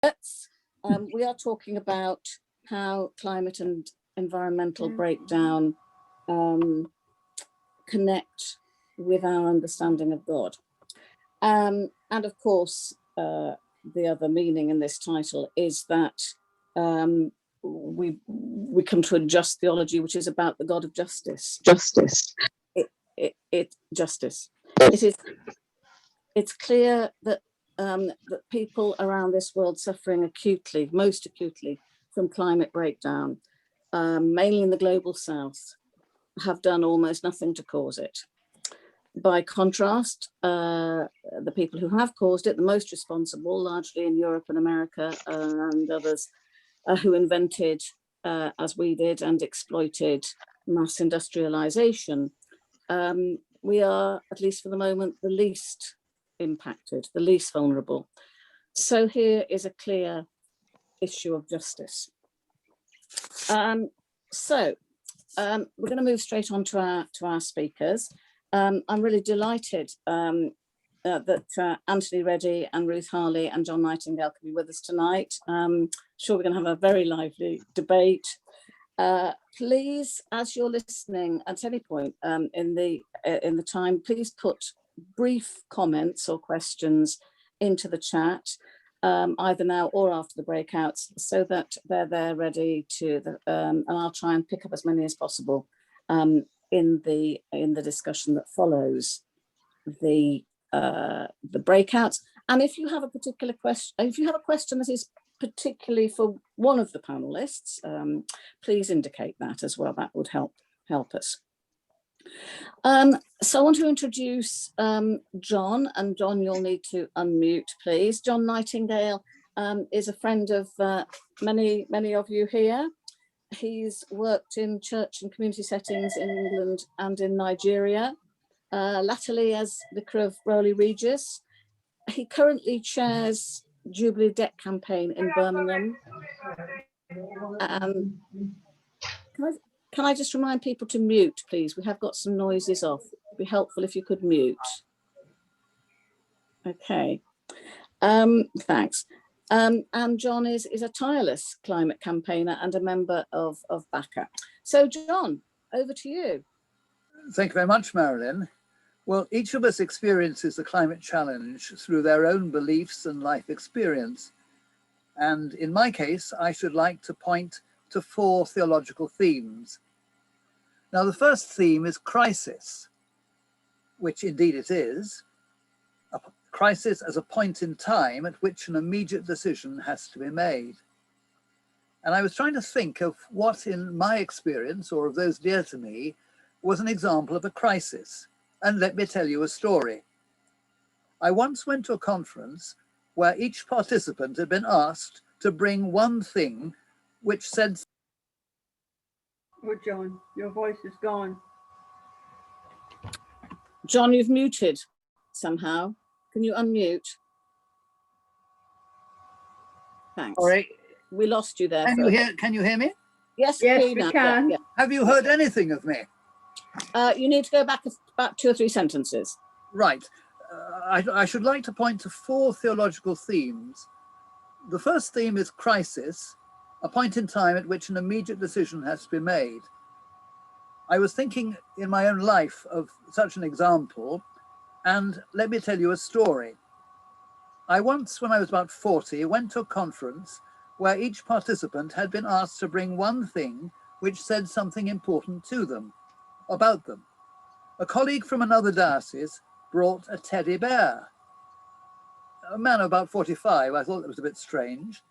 We are talking about how climate and environmental breakdown connect with our understanding of God. And of course, the other meaning in this title is that we come to a just theology, which is about the God of justice. Justice. It's clear that that people around this world suffering acutely, most acutely, from climate breakdown, mainly in the global south, have done almost nothing to cause it. By contrast, the people who have caused it, the most responsible, largely in Europe and America and others, who invented, as we did, and exploited mass industrialization, we are, at least for the moment, the least impacted, the least vulnerable. So here is a clear issue of justice. We're going to move straight on to our speakers. I'm really delighted that Anthony Reddie and Ruth Harley and John Nightingale can be with us tonight. Sure, we're going to have a very lively debate. Please, as you're listening at any point in the time, please put brief comments or questions into the chat, either now or after the breakouts, so that they're there ready to, and I'll try and pick up as many as possible in the discussion that follows the breakouts. And if you have a particular question, if you have a question that is particularly for one of the panelists, please indicate that as well. That would help us. So I want to introduce John, and John, you'll need to unmute, please. John Nightingale is a friend of many of you here. He's worked in church and community settings in England and in Nigeria, latterly as Vicar of Rowley Regis. He currently chairs Jubilee Debt Campaign in Birmingham. Can I just remind people to mute, please? We have got some noises off. It'd be helpful if you could mute. Okay, thanks. And John is a tireless climate campaigner and a member of BACA. So John, over to you. Thank you very much, Marilyn. Well, each of us experiences the climate challenge through their own beliefs and life experience. And in my case, I should like to point to 4 theological themes. Now, the first theme is crisis, which indeed it is. A crisis as a point in time at which an immediate decision has to be made. And I was trying to think of what in my experience, or of those dear to me, was an example of a crisis. And let me tell you a story. I once went to a conference where each participant had been asked to bring one thing which said... Oh, John, your voice is gone. John, you've muted somehow. Can you unmute? Thanks. Sorry. We lost you there. Can you hear me? Yes, we can. Yeah. Have you heard anything of me? You need to go back about 2 or 3 sentences. Right. I should like to point to 4 theological themes. The first theme is crisis, a point in time at which an immediate decision has to be made. I was thinking in my own life of such an example, and let me tell you a story. I once, when I was about 40, went to a conference where each participant had been asked to bring one thing which said something important to them, about them. A colleague from another diocese brought a teddy bear. A man about 45, I thought that was a bit strange.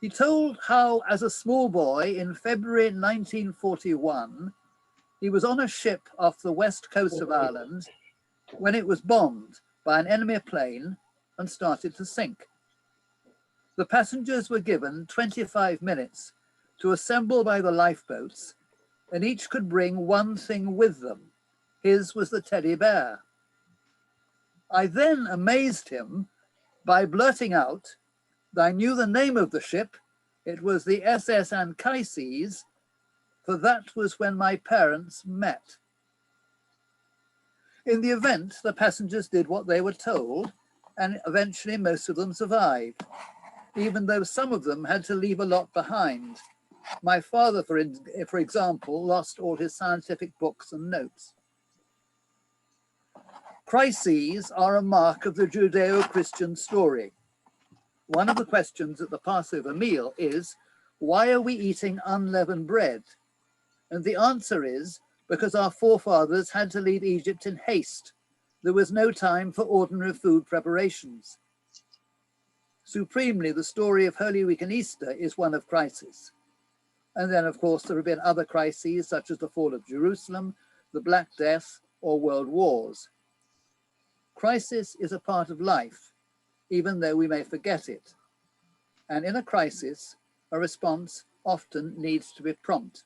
He told how, as a small boy in February 1941, he was on a ship off the west coast of Ireland when it was bombed by an enemy plane and started to sink. The passengers were given 25 minutes to assemble by the lifeboats, and each could bring one thing with them. His was the teddy bear. I then amazed him by blurting out that I knew the name of the ship. It was the SS Anchises, for that was when my parents met. In the event, the passengers did what they were told, and eventually most of them survived. even though some of them had to leave a lot behind. My father, for example, lost all his scientific books and notes. Crises are a mark of the Judeo-Christian story. One of the questions at the Passover meal is, why are we eating unleavened bread? And the answer is, because our forefathers had to leave Egypt in haste. There was no time for ordinary food preparations. Supremely, the story of Holy Week and Easter is one of crisis. And then, of course, there have been other crises, such as the fall of Jerusalem, the Black Death, or world wars. Crisis is a part of life, even though we may forget it. And in a crisis, a response often needs to be prompt.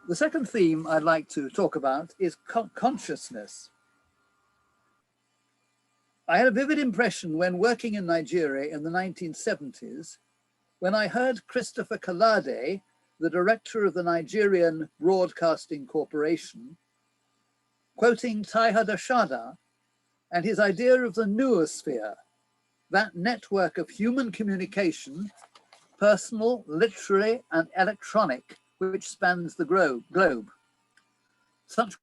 The second theme I'd like to talk about is consciousness. I had a vivid impression when working in Nigeria in the 1970s, when I heard Christopher Kalade, the director of the Nigerian Broadcasting Corporation, quoting Taiha Dashada and his idea of the noosphere, that network of human communication, personal, literary, and electronic, which spans the globe. Such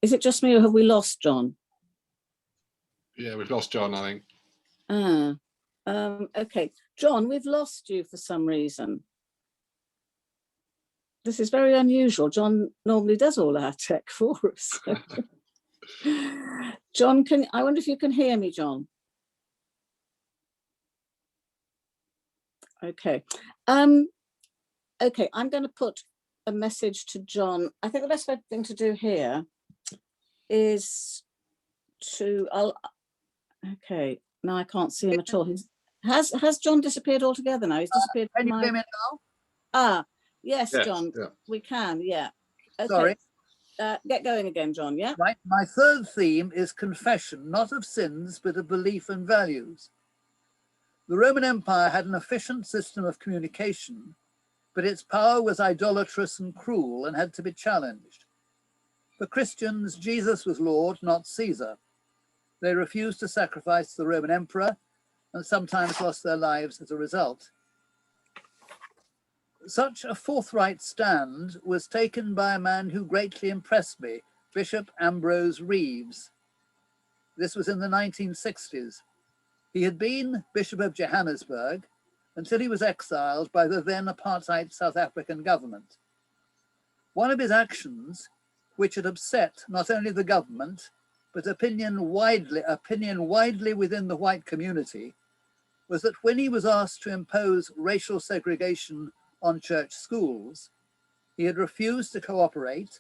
Is it just me or have we lost John? Yeah, we've lost John, I think. Okay. John, we've lost you for some reason. This is very unusual. John normally does all our tech for us. John, I wonder if you can hear me, John? Okay. Okay, I'm going to put a message to John. I think the best thing to do here is to, okay, now I can't see him at all. Has John disappeared altogether now? He's disappeared. Can you hear me now? Ah, yes, John, yeah. we can, yeah. Okay. Sorry. Get going again, John, yeah? Right. My third theme is confession, not of sins, but of belief and values. The Roman Empire had an efficient system of communication, but its power was idolatrous and cruel and had to be challenged. For Christians, Jesus was Lord, not Caesar. They refused to sacrifice the Roman emperor and sometimes lost their lives as a result. Such a forthright stand was taken by a man who greatly impressed me, Bishop Ambrose Reeves. This was in the 1960s. He had been Bishop of Johannesburg until he was exiled by the then apartheid South African government. One of his actions, which had upset not only the government, but opinion widely within the white community, was that when he was asked to impose racial segregation on church schools, he had refused to cooperate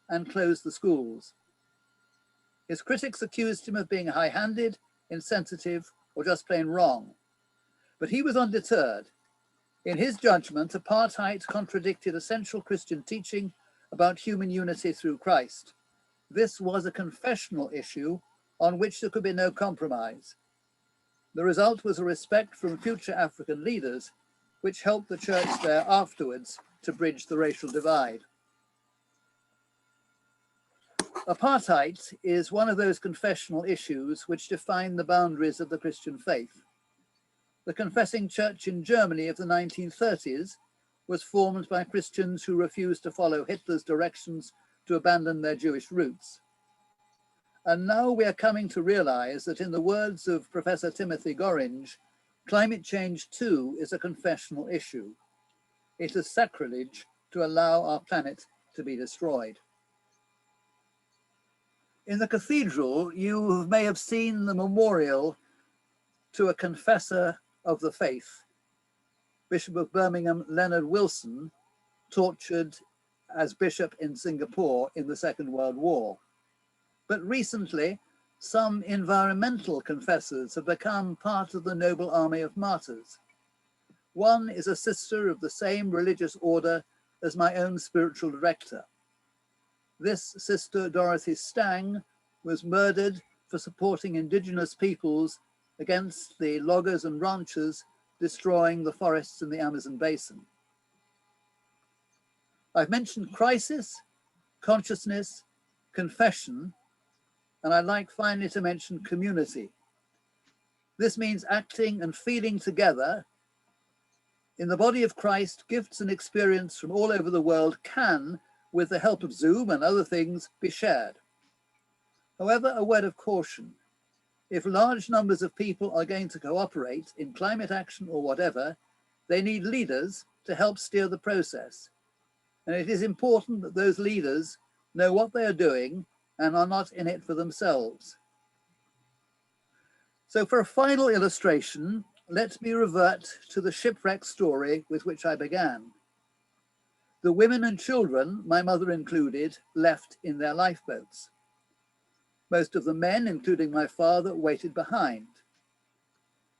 and closed the schools. His critics accused him of being high-handed, insensitive, or just plain wrong. But he was undeterred. In his judgment, apartheid contradicted essential Christian teaching about human unity through Christ. This was a confessional issue on which there could be no compromise. The result was a respect from future African leaders, which helped the church there afterwards to bridge the racial divide. Apartheid is one of those confessional issues which define the boundaries of the Christian faith. The confessing church in Germany of the 1930s was formed by Christians who refused to follow Hitler's directions to abandon their Jewish roots. And now we are coming to realize that, in the words of Professor Timothy Gorringe, climate change too is a confessional issue. It is sacrilege to allow our planet to be destroyed. In the cathedral, you may have seen the memorial to a confessor of the faith, Bishop of Birmingham, Leonard Wilson, tortured as bishop in Singapore in the Second World War. But recently, some environmental confessors have become part of the noble army of martyrs. One is a sister of the same religious order as my own spiritual director. This sister, Dorothy Stang, was murdered for supporting indigenous peoples against the loggers and ranchers destroying the forests in the Amazon basin. I've mentioned crisis, consciousness, confession, and I'd like finally to mention community. This means acting and feeling together. In the body of Christ, gifts and experience from all over the world can, with the help of Zoom and other things, be shared. However, a word of caution. If large numbers of people are going to cooperate in climate action or whatever, they need leaders to help steer the process. And it is important that those leaders know what they are doing and are not in it for themselves. So for a final illustration, let me revert to the shipwreck story with which I began. The women and children, my mother included, left in their lifeboats. Most of the men, including my father, waited behind.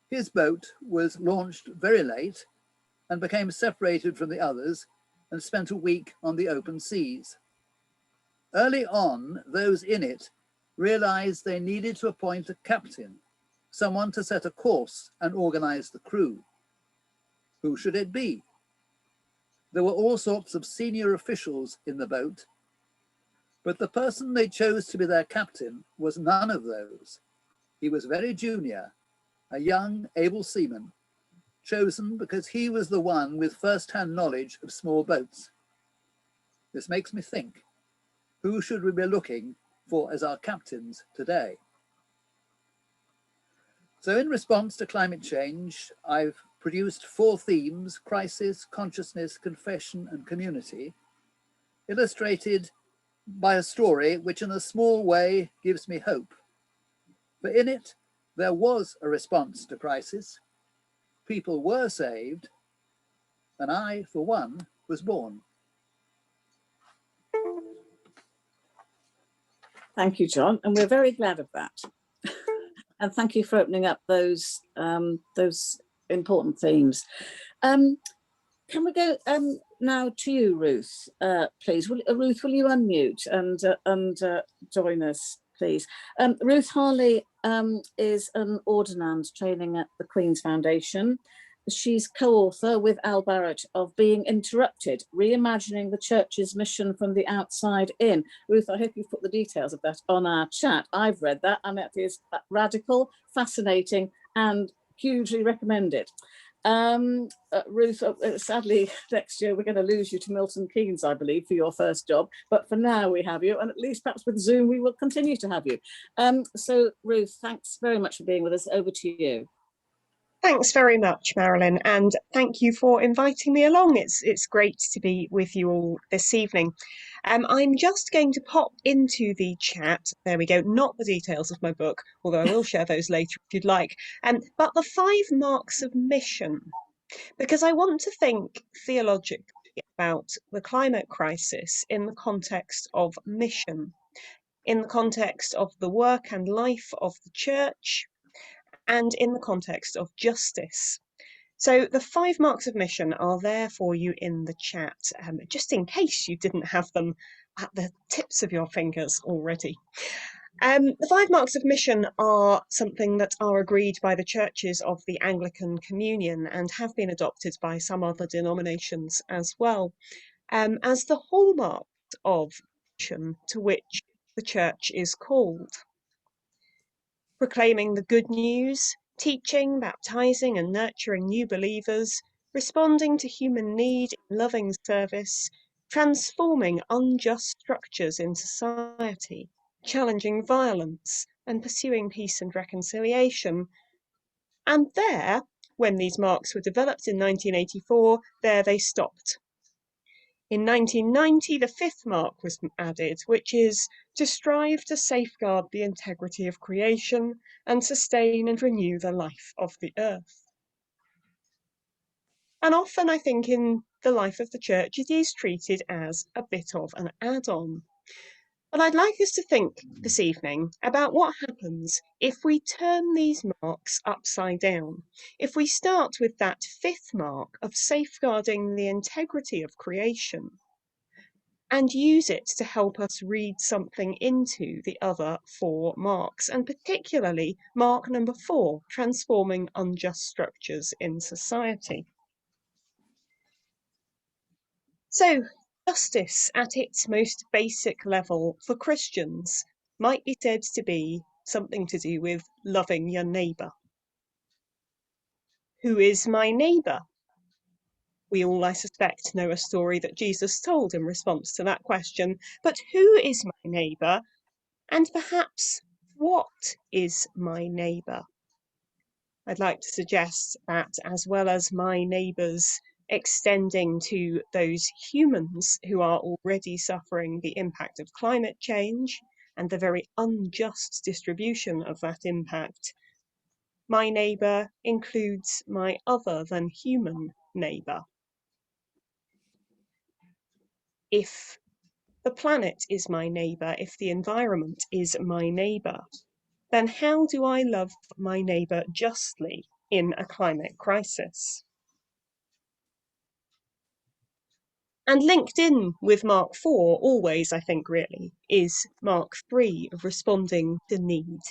His boat was launched very late and became separated from the others and spent a week on the open seas. Early on, those in it realized they needed to appoint a captain, someone to set a course and organize the crew. Who should it be? There were all sorts of senior officials in the boat, but the person they chose to be their captain was none of those. He was very junior, a young, able seaman, chosen because he was the one with first-hand knowledge of small boats. This makes me think, who should we be looking for as our captains today? So in response to climate change, I've produced 4 themes: crisis, consciousness, confession, and community, illustrated by a story which in a small way gives me hope. For in it, there was a response to crisis, people were saved, and I, for one, was born. Thank you, John, and we're very glad of that. And thank you for opening up those important themes. Can we go now to you, Ruth, please? Ruth, will you unmute and join us, please? Ruth Harley is an ordinand training at the Queen's Foundation. She's co-author with Barrett of Being Interrupted, Reimagining the Church's Mission from the Outside In. Ruth, I hope you've put the details of that on our chat. I've read that, and it is radical, fascinating, and hugely recommended. Ruth, sadly, next year we're going to lose you to Milton Keynes, I believe, for your first job. But for now we have you, and at least perhaps with Zoom we will continue to have you. So Ruth, thanks very much for being with us. Over to you. Thanks very much, Marilyn, and thank you for inviting me along. It's great to be with you all this evening. I'm just going to pop into the chat, there we go, not the details of my book, although I will share those later if you'd like, but the 5 marks of mission, because I want to think theologically about the climate crisis in the context of mission, in the context of the work and life of the church, and in the context of justice. So the 5 marks of mission are there for you in the chat, just in case you didn't have them at the tips of your fingers already. The 5 marks of mission are something that are agreed by the churches of the Anglican Communion and have been adopted by some other denominations as well, as the hallmarks of mission to which the church is called. Proclaiming the good news, teaching, baptizing and nurturing new believers, responding to human need in loving service, transforming unjust structures in society, challenging violence and pursuing peace and reconciliation. And there, when these marks were developed in 1984, there they stopped. In 1990, the 5th mark was added, which is to strive to safeguard the integrity of creation and sustain and renew the life of the earth. And often, I think, in the life of the church, it is treated as a bit of an add-on. But I'd like us to think this evening about what happens if we turn these marks upside down. If we start with that 5th mark of safeguarding the integrity of creation, and use it to help us read something into the other 4 marks, and particularly mark number 4, transforming unjust structures in society. So Justice at its most basic level for Christians might be said to be something to do with loving your neighbour. Who is my neighbour? We all, I suspect, know a story that Jesus told in response to that question. But who is my neighbour? And perhaps, what is my neighbour? I'd like to suggest that, as well as my neighbours extending to those humans who are already suffering the impact of climate change and the very unjust distribution of that impact, my neighbour includes my other than human neighbour. If the planet is my neighbour, if the environment is my neighbour, then how do I love my neighbour justly in a climate crisis? And linked in with Mark 4, always, I think, really, is Mark 3 of responding to need.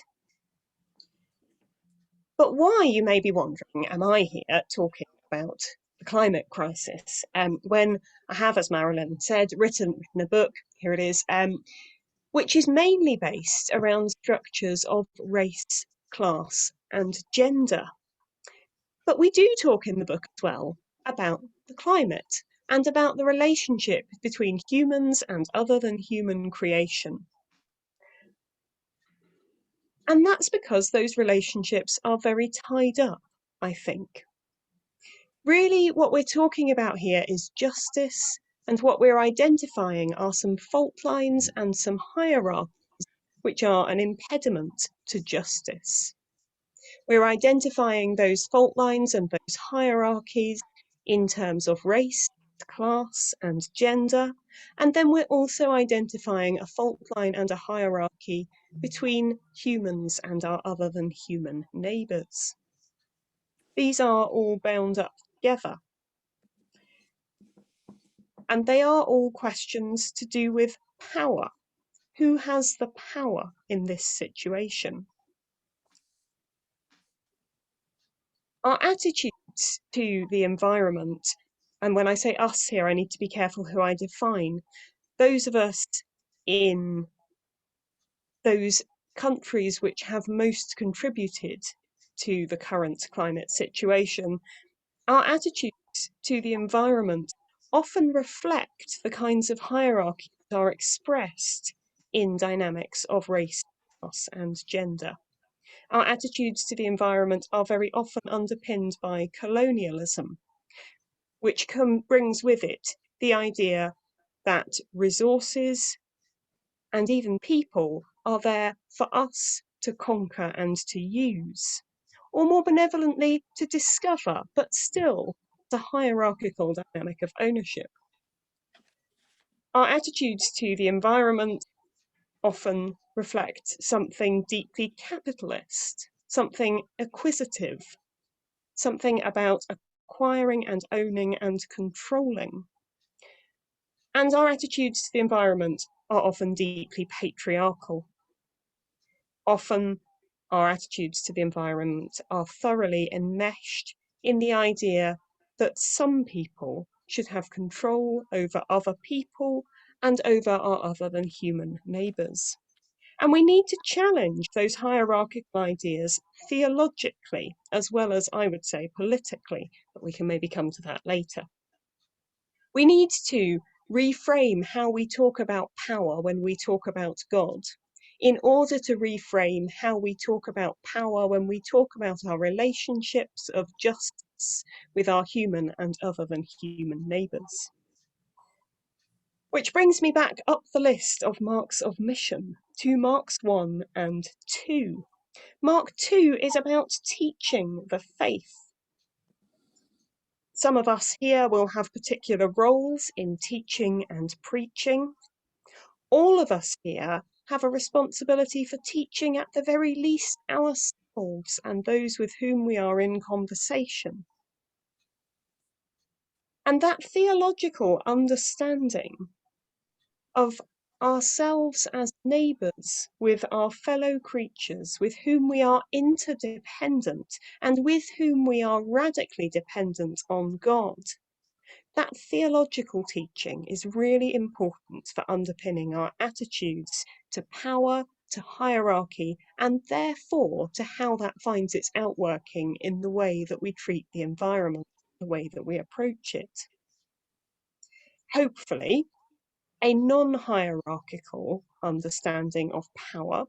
But why, you may be wondering, am I here talking about the climate crisis when I have, as Marilyn said, written a book, here it is, which is mainly based around structures of race, class, and gender. But we do talk in the book as well about the climate and about the relationship between humans and other than human creation. And that's because those relationships are very tied up, I think. Really, what we're talking about here is justice, and what we're identifying are some fault lines and some hierarchies which are an impediment to justice. We're identifying those fault lines and those hierarchies in terms of race, class, and gender, and then we're also identifying a fault line and a hierarchy between humans and our other than human neighbours. These are all bound up together, and they are all questions to do with power. Who has the power in this situation? Our attitudes to the environment, and when I say us here, I need to be careful who I define, those of us in those countries which have most contributed to the current climate situation, our attitudes to the environment often reflect the kinds of hierarchies that are expressed in dynamics of race, class, and gender. Our attitudes to the environment are very often underpinned by colonialism, which brings with it the idea that resources and even people are there for us to conquer and to use, or more benevolently, to discover, but still the hierarchical dynamic of ownership. Our attitudes to the environment often reflect something deeply capitalist, something acquisitive, something about acquiring and owning and controlling. And our attitudes to the environment are often deeply patriarchal. Often our attitudes to the environment are thoroughly enmeshed in the idea that some people should have control over other people and over our other than human neighbours. And we need to challenge those hierarchical ideas theologically, as well as, I would say, politically, but we can maybe come to that later. We need to reframe how we talk about power when we talk about God, in order to reframe how we talk about power when we talk about our relationships of justice with our human and other than human neighbours. Which brings me back up the list of marks of mission to Marks 1 and 2. Mark 2 is about teaching the faith. Some of us here will have particular roles in teaching and preaching. All of us here have a responsibility for teaching at the very least ourselves and those with whom we are in conversation. And that theological understanding of ourselves as neighbours with our fellow creatures with whom we are interdependent and with whom we are radically dependent on God That theological teaching is really important for underpinning our attitudes to power, to hierarchy, and therefore to how that finds its outworking in the way that we treat the environment, the way that we approach it. Hopefully, a non-hierarchical understanding of power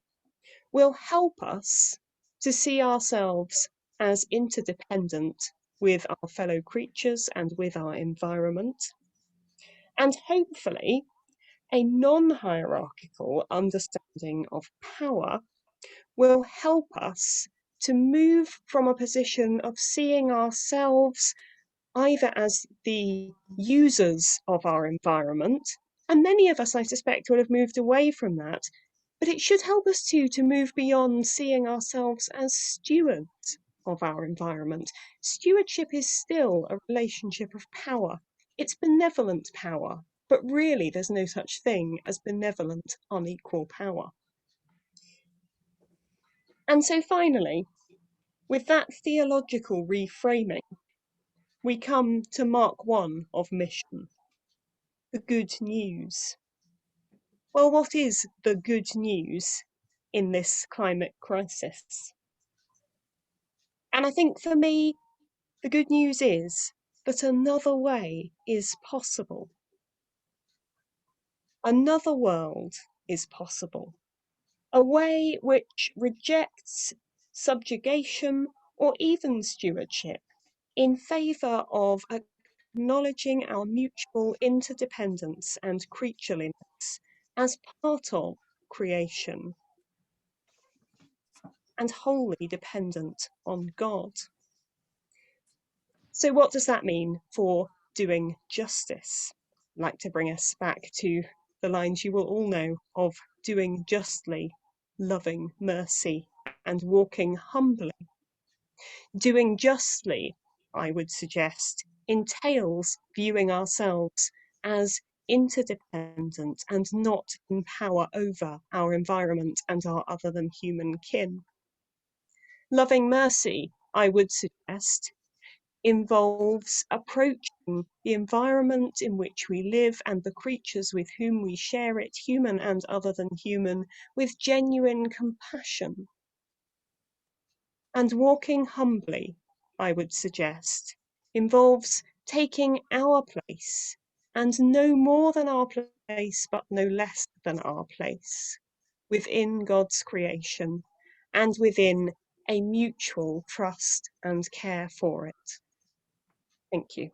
will help us to see ourselves as interdependent with our fellow creatures and with our environment. And hopefully, a non-hierarchical understanding of power will help us to move from a position of seeing ourselves either as the users of our environment, and many of us, I suspect, will have moved away from that, but it should help us to move beyond seeing ourselves as stewards of our environment. Stewardship is still a relationship of power. It's benevolent power, but really there's no such thing as benevolent, unequal power. And so finally, with that theological reframing, we come to Mark 1 of mission, the good news. Well, what is the good news in this climate crisis? And I think for me, the good news is that another way is possible. Another world is possible. A way which rejects subjugation or even stewardship in favour of acknowledging our mutual interdependence and creatureliness as part of creation and wholly dependent on God. So what does that mean for doing justice? I'd like to bring us back to the lines you will all know of doing justly, loving mercy, and walking humbly. Doing justly, I would suggest, entails viewing ourselves as interdependent and not in power over our environment and our other than human kin. Loving mercy, I would suggest, involves approaching the environment in which we live and the creatures with whom we share it, human and other than human, with genuine compassion. And walking humbly, I would suggest, involves taking our place, and no more than our place, but no less than our place, within God's creation and within a mutual trust and care for it. Thank you.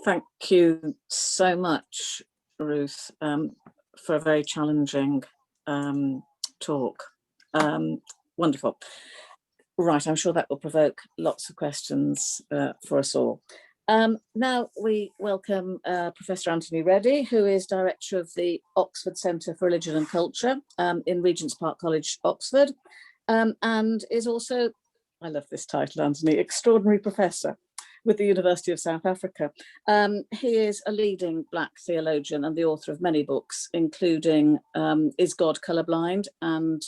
Thank you so much, Ruth, for a very challenging talk. Wonderful. Right, I'm sure that will provoke lots of questions for us all. Now we welcome Professor Anthony Reddie, who is Director of the Oxford Centre for Religion and Culture in Regent's Park College, Oxford, and is also, I love this title, Anthony, Extraordinary Professor with the University of South Africa. He is a leading Black theologian and the author of many books, including Is God Colourblind and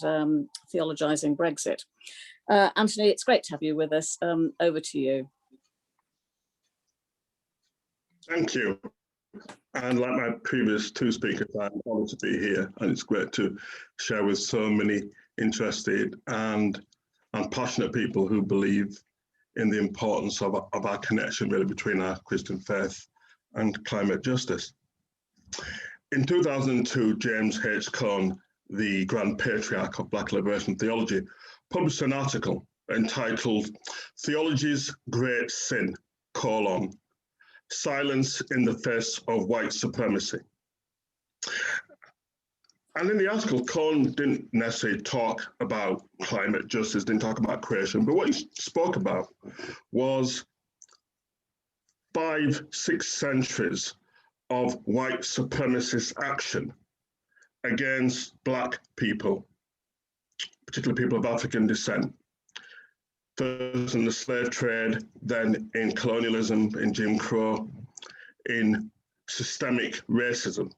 Theologising Brexit. Anthony, it's great to have you with us. Over to you. Thank you. And like my previous two speakers, I'm honored to be here, and it's great to share with so many interested and passionate people who believe in the importance of our connection really between our Christian faith and climate justice. In 2002, James H. Cone, the Grand Patriarch of Black Liberation Theology, published an article entitled Theology's Great Sin, Silence in the Face of White Supremacy. And in the article, Cone didn't necessarily talk about climate justice, didn't talk about creation, but what he spoke about was 5-6 centuries of white supremacist action against Black people, particularly people of African descent. First in the slave trade, then in colonialism, in Jim Crow, in systemic racism.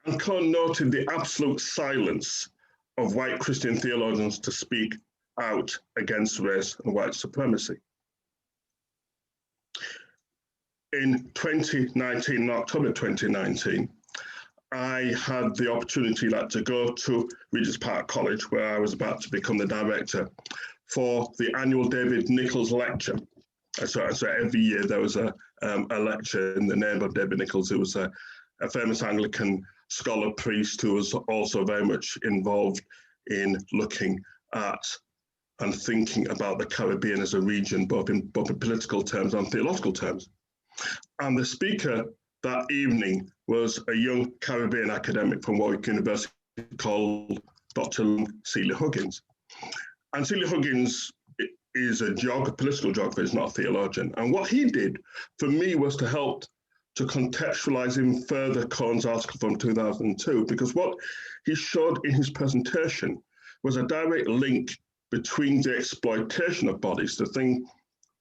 And Cone noted the absolute silence of white Christian theologians to speak out against race and white supremacy. In 2019, in October 2019, I had the opportunity to go to Regis Park College, where I was about to become the director, for the annual David Nichols lecture. So every year there was a lecture in the name of David Nichols, who was a famous Anglican scholar priest who was also very much involved in looking at and thinking about the Caribbean as a region, both in political terms and theological terms. And the speaker that evening was a young Caribbean academic from Warwick University called Dr. Celia Huggins. And Celia Huggins is a political geographer, he's not a theologian. And what he did for me was to help to contextualize even further Cohen's article from 2002, because what he showed in his presentation was a direct link between the exploitation of bodies, the thing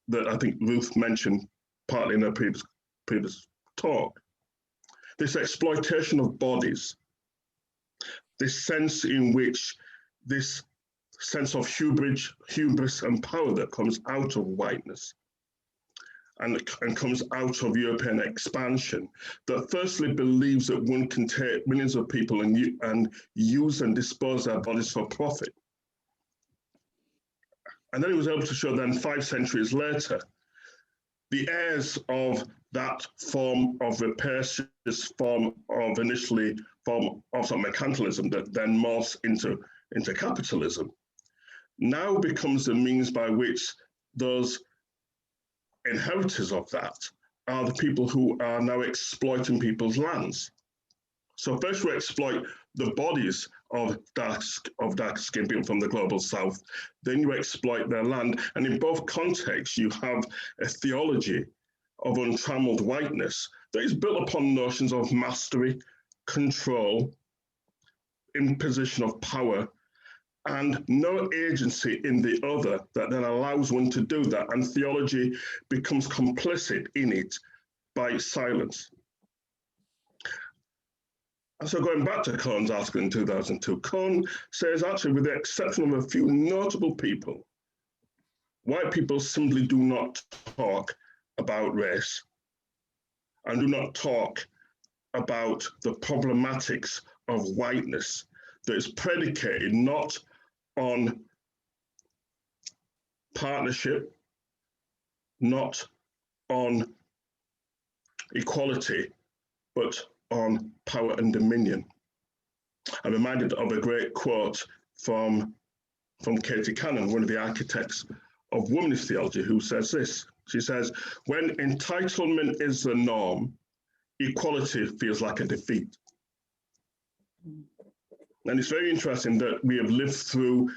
that I think Ruth mentioned partly in her previous talk, this exploitation of bodies, this sense in which this sense of hubris and power that comes out of whiteness and comes out of European expansion, that firstly believes that one can take millions of people and use and dispose their bodies for profit. And then he was able to show then 5 centuries later, the heirs of that form of rapacious form of some mercantilism that then morphs into capitalism, now becomes the means by which those inheritors of that are the people who are now exploiting people's lands. So first we exploit the bodies of dark-skinned people from the global south, then you exploit their land. And in both contexts, you have a theology of untrammeled whiteness that is built upon notions of mastery, control, imposition of power, and no agency in the other that then allows one to do that. And theology becomes complicit in it by silence. And so going back to Cohen's article in 2002, Cohen says actually, with the exception of a few notable people, white people simply do not talk about race and do not talk about the problematics of whiteness that is predicated not on partnership, not on equality, but on power and dominion. I'm reminded of a great quote from Katie Cannon, one of the architects of womanist theology, who says this. She says, when entitlement is the norm, equality feels like a defeat. And it's very interesting that we have lived through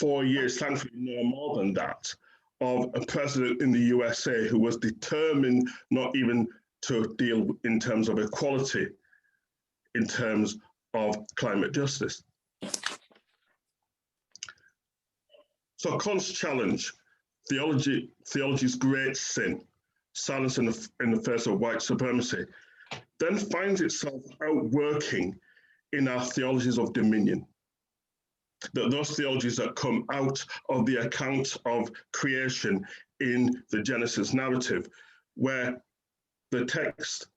4 years, thankfully no more than that, of a president in the USA who was determined not even to deal in terms of equality, in terms of climate justice. So Kant's challenge, theology's great sin, silence in the face of white supremacy, then finds itself outworking in our theologies of dominion. That those theologies that come out of the account of creation in the Genesis narrative, where the text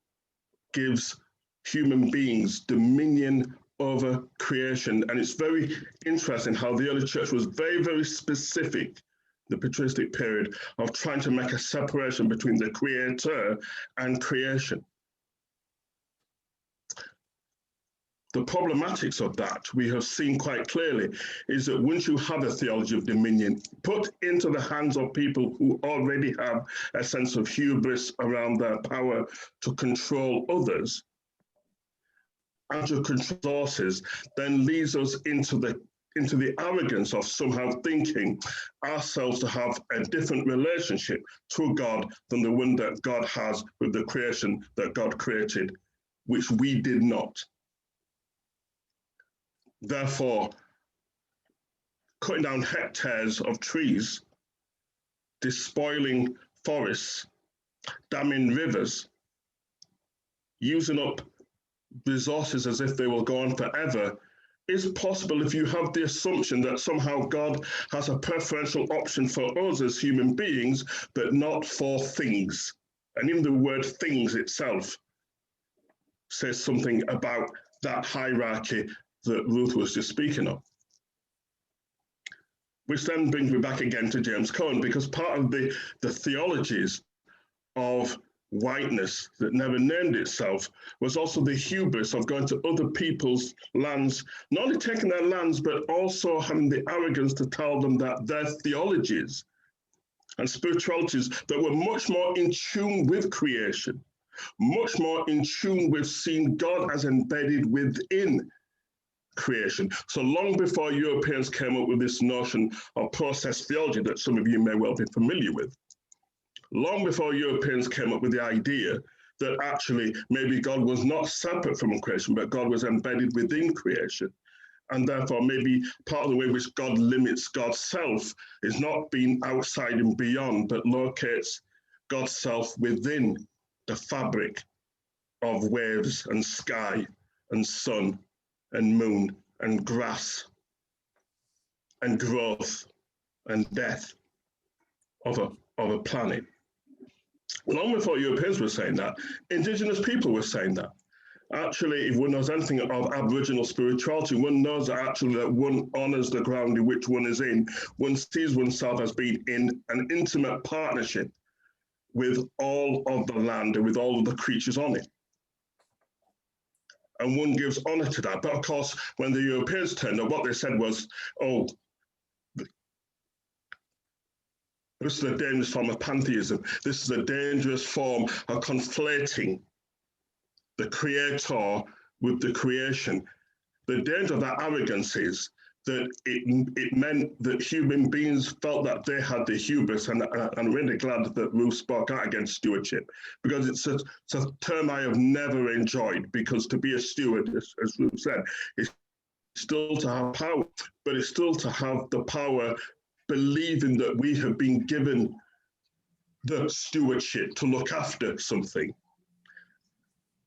gives human beings dominion over creation. And it's very interesting how the early church was very, very specific, the patristic period, of trying to make a separation between the creator and creation. The problematics of that we have seen quite clearly is that once you have a theology of dominion put into the hands of people who already have a sense of hubris around their power to control others and to control resources, then leads us into the arrogance of somehow thinking ourselves to have a different relationship to God than the one that God has with the creation that God created, which we did not. Therefore, cutting down hectares of trees, despoiling forests, damming rivers, using up resources as if they will go on forever, is possible if you have the assumption that somehow God has a preferential option for us as human beings, but not for things. And even the word things itself says something about that hierarchy that Ruth was just speaking of. Which then brings me back again to James Cone, because part of the theologies of whiteness that never named itself was also the hubris of going to other people's lands, not only taking their lands, but also having the arrogance to tell them that their theologies and spiritualities that were much more in tune with creation, much more in tune with seeing God as embedded within creation. So long before Europeans came up with this notion of process theology that some of you may well be familiar with, long before Europeans came up with the idea that actually maybe God was not separate from creation, but God was embedded within creation. And therefore, maybe part of the way in which God limits God's self is not being outside and beyond, but locates God's self within the fabric of waves and sky and sun and moon and grass and growth and death of a planet. Long before Europeans were saying that, indigenous people were saying that. Actually, if one knows anything of Aboriginal spirituality, one knows that actually that one honors the ground in which one is in. One sees oneself as being in an intimate partnership with all of the land and with all of the creatures on it. And one gives honor to that. But of course, when the Europeans turned up, what they said was, oh, this is a dangerous form of pantheism. This is a dangerous form of conflating the creator with the creation. The danger of that arrogance is that it meant that human beings felt that they had the hubris, and I'm really glad that Ruth spoke out against stewardship, because it's a term I have never enjoyed, because to be a steward, as Ruth said, is still to have power, but it's still to have the power believing that we have been given the stewardship to look after something.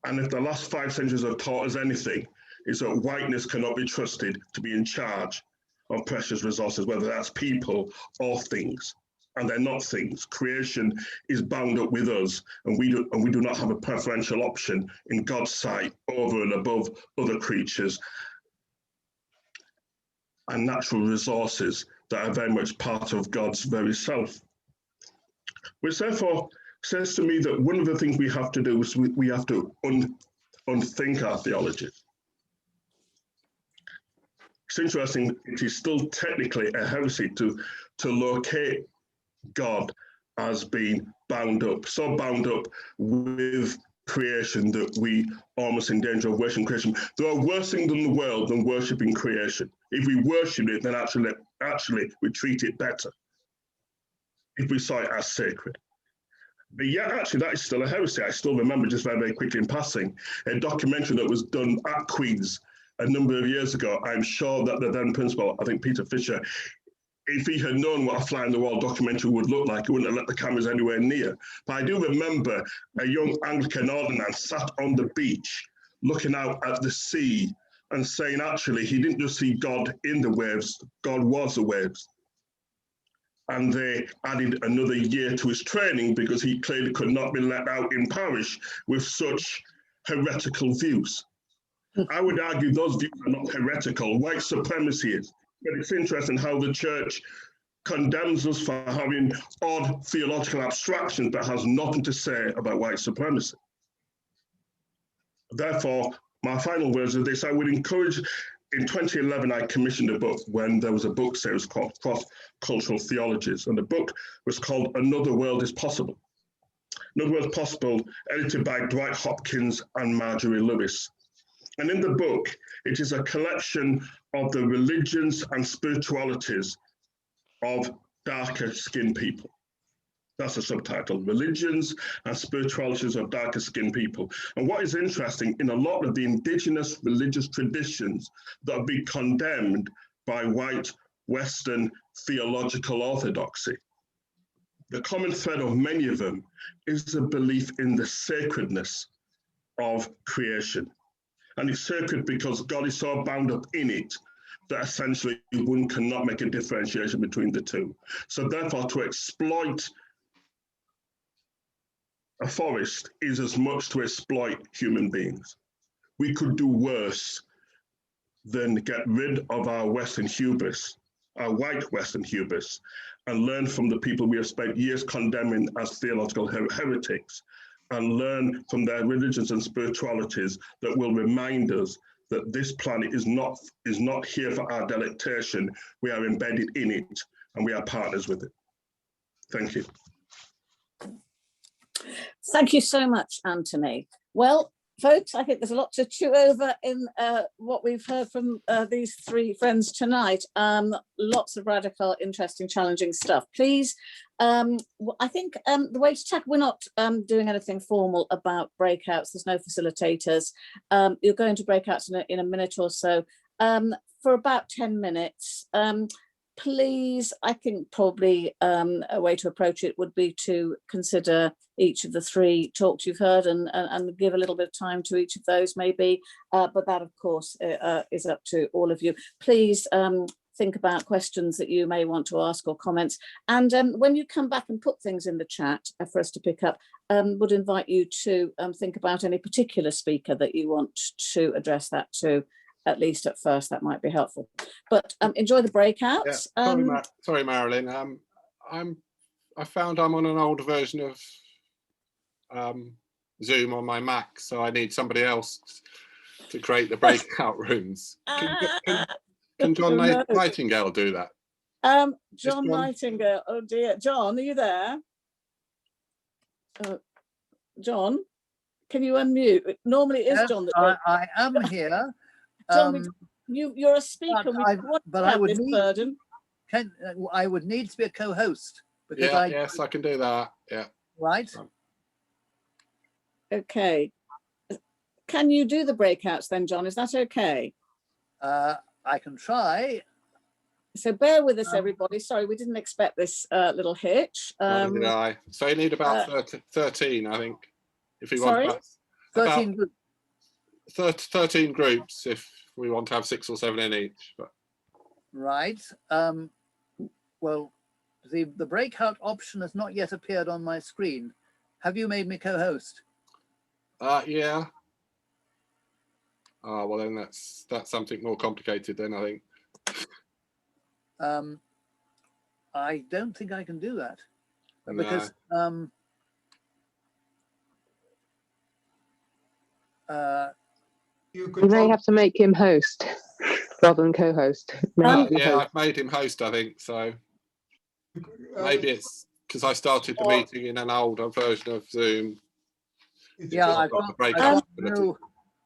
And if the last 5 centuries have taught us anything, is that whiteness cannot be trusted to be in charge of precious resources, whether that's people or things. And they're not things. Creation is bound up with us, and we do not have a preferential option in God's sight over and above other creatures and natural resources that are very much part of God's very self. Which therefore says to me that one of the things we have to do is we have to unthink our theology. It's interesting, it is still technically a heresy to locate God as being bound up, so bound up with creation that we almost in danger of worshiping creation. There are worse things in the world than worshipping creation. If we worship it, then actually we treat it better if we saw it as sacred. But yeah, actually, that is still a heresy. I still remember, just very, very quickly in passing, a documentary that was done at Queen's a number of years ago. I'm sure that the then principal, I think Peter Fisher, if he had known what a fly on the wall documentary would look like, he wouldn't have let the cameras anywhere near. But I do remember a young Anglican ordinand sat on the beach looking out at the sea and saying, actually, he didn't just see God in the waves, God was the waves. And they added another year to his training because he clearly could not be let out in parish with such heretical views. I would argue those views are not heretical. White supremacy is. But it's interesting how the church condemns us for having odd theological abstractions but has nothing to say about white supremacy. Therefore, my final words are this: I would encourage, in 2011, I commissioned a book when there was a book series called Cross-Cultural Theologies, and the book was called Another World is Possible. Another World is Possible, edited by Dwight Hopkins and Marjorie Lewis. And in the book, it is a collection of the religions and spiritualities of darker skinned people. That's the subtitle, Religions and Spiritualities of Darker Skinned People. And what is interesting, in a lot of the indigenous religious traditions that have been condemned by white Western theological orthodoxy, the common thread of many of them is a belief in the sacredness of creation. And it's sacred because God is so bound up in it that essentially one cannot make a differentiation between the two. So therefore, to exploit a forest is as much to exploit human beings. We could do worse than get rid of our Western hubris, our white Western hubris, and learn from the people we have spent years condemning as theological heretics, and learn from their religions and spiritualities that will remind us that this planet is not here for our delectation. We are embedded in it and we are partners with it. Thank you. Thank you so much, Anthony. Well, folks, I think there's a lot to chew over in what we've heard from these three friends tonight. Lots of radical, interesting, challenging stuff. Please, I think the way to tackle, we're not doing anything formal about breakouts. There's no facilitators. You're going to breakouts in a minute or so. For about 10 minutes, please, I think probably a way to approach it would be to consider each of the three talks you've heard and give a little bit of time to each of those maybe, but that of course is up to all of you. Please think about questions that you may want to ask or comments, and when you come back and put things in the chat for us to pick up, would invite you to think about any particular speaker that you want to address that to. At least at first, that might be helpful. But enjoy the breakouts. Yeah. Sorry, Marilyn. I found I'm on an older version of Zoom on my Mac, so I need somebody else to create the breakout rooms. Can John Nightingale do that? John Nightingale. Oh dear, John, are you there? John, can you unmute? Normally it is John that I am here. John, you're a speaker. But I would need burden. I would need to be a co-host because yes, I can do that. Yeah. Right. Okay. Can you do the breakouts then, John? Is that okay? I can try. So bear with us, everybody. Sorry, we didn't expect this little hitch. Neither did I. So you need about 13, I think. If you sorry? want 13 groups. 13 groups if we want to have 6 or 7 in each. But. Right. Well, the breakout option has not yet appeared on my screen. Have you made me co-host? Yeah. Well, then that's something more complicated then, I think. I don't think I can do that because you may have to make him host rather than co-host. Yeah, I've made him host, I think. So maybe it's because I started the meeting in an older version of Zoom. Yeah, I've got the breakout.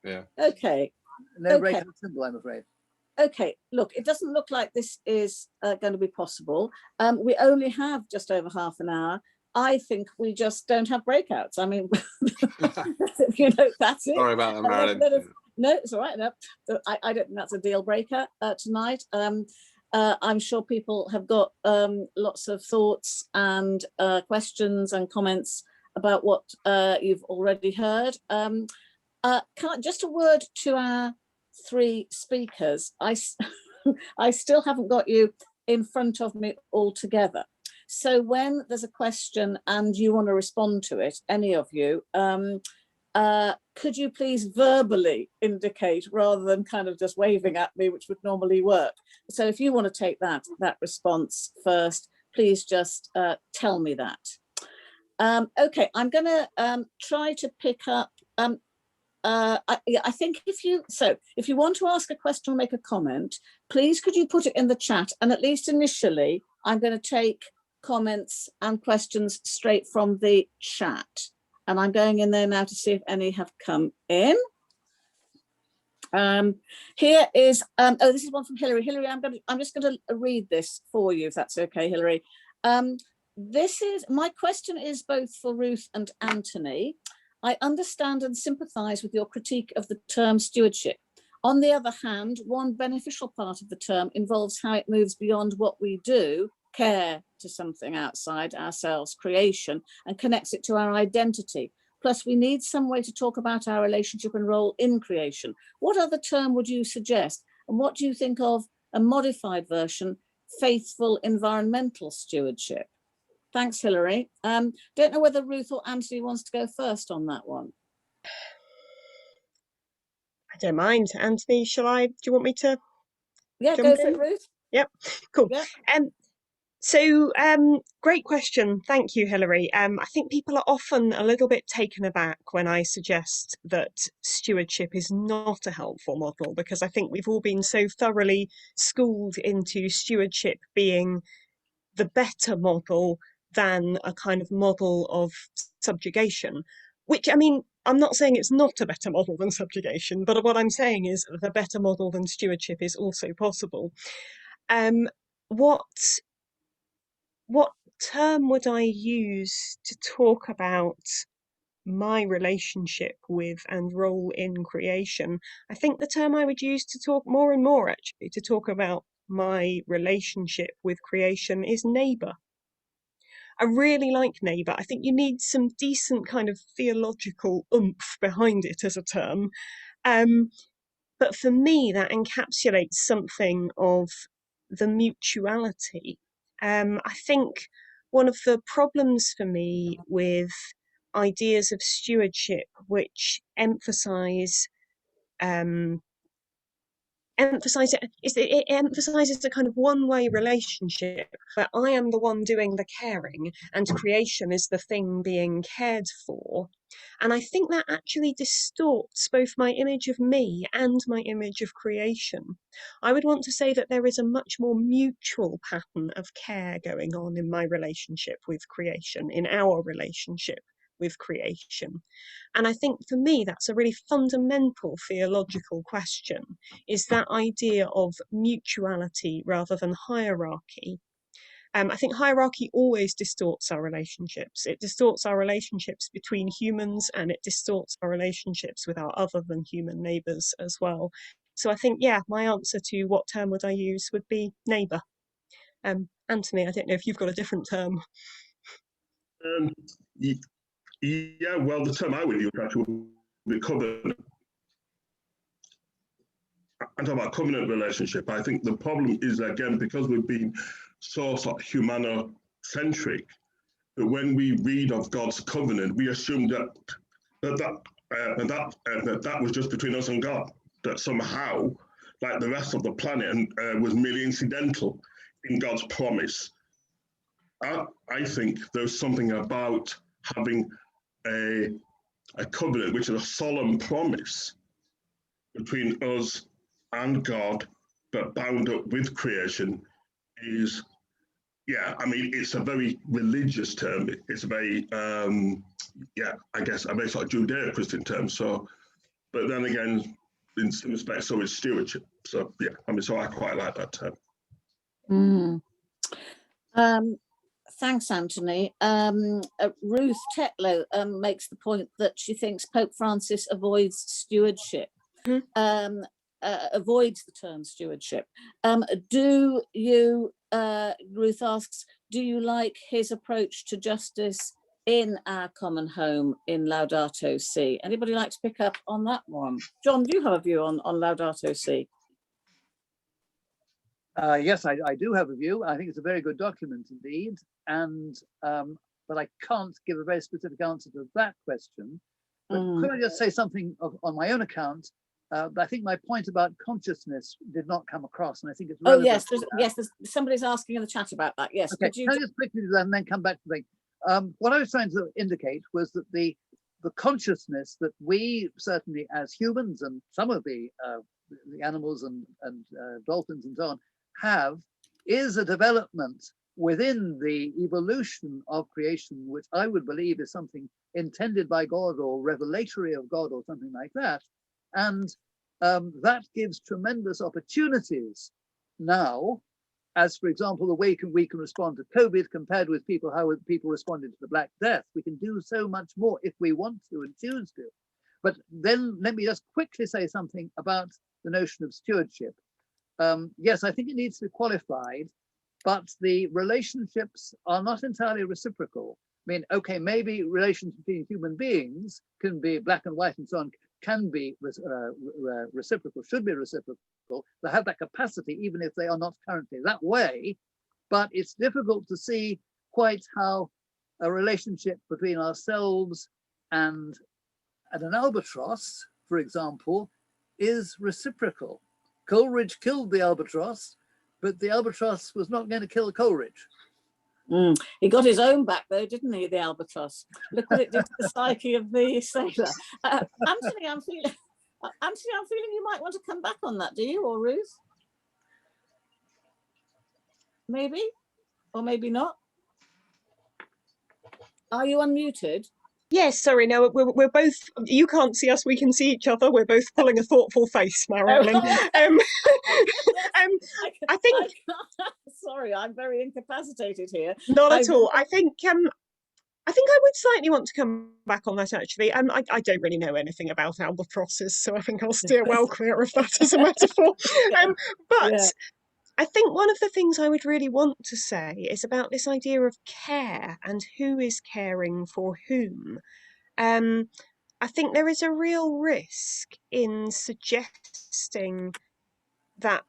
Yeah. Okay. No breakout symbol, I'm afraid. Okay, look, it doesn't look like this is going to be possible. We only have just over half an hour. I think we just don't have breakouts. I mean, that's it. Sorry about that, Marilyn. No, it's all right. No, I don't think that's a deal breaker tonight. I'm sure people have got lots of thoughts and questions and comments about what you've already heard. Just a word to our three speakers. I still haven't got you in front of me altogether. So when there's a question and you want to respond to it, any of you, could you please verbally indicate rather than kind of just waving at me, which would normally work. So if you want to take that response first, please just tell me that. Okay, I'm going to try to pick up. I think if you want to ask a question or make a comment, please could you put it in the chat? And at least initially, I'm going to take comments and questions straight from the chat. And I'm going in there now to see if any have come in. Here is, this is one from Hilary. Hilary, I'm just going to read this for you, if that's okay, Hilary. My question is both for Ruth and Anthony. I understand and sympathise with your critique of the term stewardship. On the other hand, one beneficial part of the term involves how it moves beyond what we do, care, to something outside ourselves, creation, and connects it to our identity, Plus, we need some way to talk about our relationship and role in creation. What other term would you suggest? And what do you think of a modified version, faithful environmental stewardship? Thanks, Hilary. Don't know whether Ruth or Anthony wants to go first on that one. I don't mind. Anthony, do you want me to Yeah, jump go for in? it, Ruth. Yep, cool. Yep. So great question. Thank you, Hilary. I think people are often a little bit taken aback when I suggest that stewardship is not a helpful model, because I think we've all been so thoroughly schooled into stewardship being the better model than a kind of model of subjugation, which, I mean, I'm not saying it's not a better model than subjugation, but what I'm saying is the better model than stewardship is also possible. What term would I use to talk about my relationship with and role in creation? I think the term I would use to talk more and more, actually, to talk about my relationship with creation is neighbour. I really like neighbour. I think you need some decent kind of theological oomph behind it as a term. But for me, that encapsulates something of the mutuality. I think one of the problems for me with ideas of stewardship which emphasize it emphasizes a kind of one-way relationship where I am the one doing the caring and creation is the thing being cared for. And I think that actually distorts both my image of me and my image of creation. I would want to say that there is a much more mutual pattern of care going on in my relationship with creation, in our relationship with creation. And I think for me, that's a really fundamental theological question, is that idea of mutuality rather than hierarchy. I think hierarchy always distorts our relationships. It distorts our relationships between humans, and it distorts our relationships with our other than human neighbours as well. So I think, yeah, my answer to what term would I use would be neighbour. Anthony, I don't know if you've got a different term. Yeah, well, the term I would use actually would be covenant. I'm talking about covenant relationship. I think the problem is, again, because we've been so sort of humanocentric, that when we read of God's covenant, we assume that was just between us and God, that somehow, like the rest of the planet, was merely incidental in God's promise. I think there's something about having a covenant, which is a solemn promise between us and God, but bound up with creation, is, yeah, I mean, it's a very religious term. It's a very, I guess, a very sort of Judeo-Christian term. So, but then again, in some respects, so is stewardship. So, yeah, I mean, so I quite like that term. Thanks, Anthony. Ruth Tetlow makes the point that she thinks Pope Francis avoids stewardship, avoids the term stewardship. Do you, Ruth asks, do you like his approach to justice in our common home in Laudato Si? Anybody like to pick up on that one? John, do you have a view on Laudato Si? Yes, I do have a view. I think it's a very good document indeed, and but I can't give a very specific answer to that question. But could I just say something on my own account? I think my point about consciousness did not come across, and I think it's relevant. Oh yes, there's somebody's asking in the chat about that. Yes, okay. Can I just quickly do that and then come back to the thing? What I was trying to indicate was that the consciousness that we certainly as humans and some of the animals and dolphins and so on have is a development within the evolution of creation, which I would believe is something intended by God or revelatory of God or something like that. And that gives tremendous opportunities now, as for example, the way we can respond to COVID compared with how people responded to the Black Death. We can do so much more if we want to and choose to. But then let me just quickly say something about the notion of stewardship. Yes, I think it needs to be qualified, but the relationships are not entirely reciprocal. mean, okay, maybe relations between human beings can be black and white and so on, can be reciprocal, should be reciprocal. They have that capacity, even if they are not currently that way. But it's difficult to see quite how a relationship between ourselves and an albatross, for example, is reciprocal. Coleridge killed the albatross, but the albatross was not going to kill Coleridge. He got his own back though, didn't he, the albatross? Look what it did to the psyche of the sailor. Anthony, I'm feeling you might want to come back on that, do you, or Ruth? Maybe, or maybe not. Are you unmuted? Yes, sorry, no, we're both, you can't see us, we can see each other. We're both pulling a thoughtful face, Marilyn. I think... Sorry, I'm very incapacitated here. Not at all. I think I would slightly want to come back on that, actually. I don't really know anything about albatrosses, so I think I'll steer well clear of that as a metaphor. But yeah. I think one of the things I would really want to say is about this idea of care and who is caring for whom. I think there is a real risk in suggesting that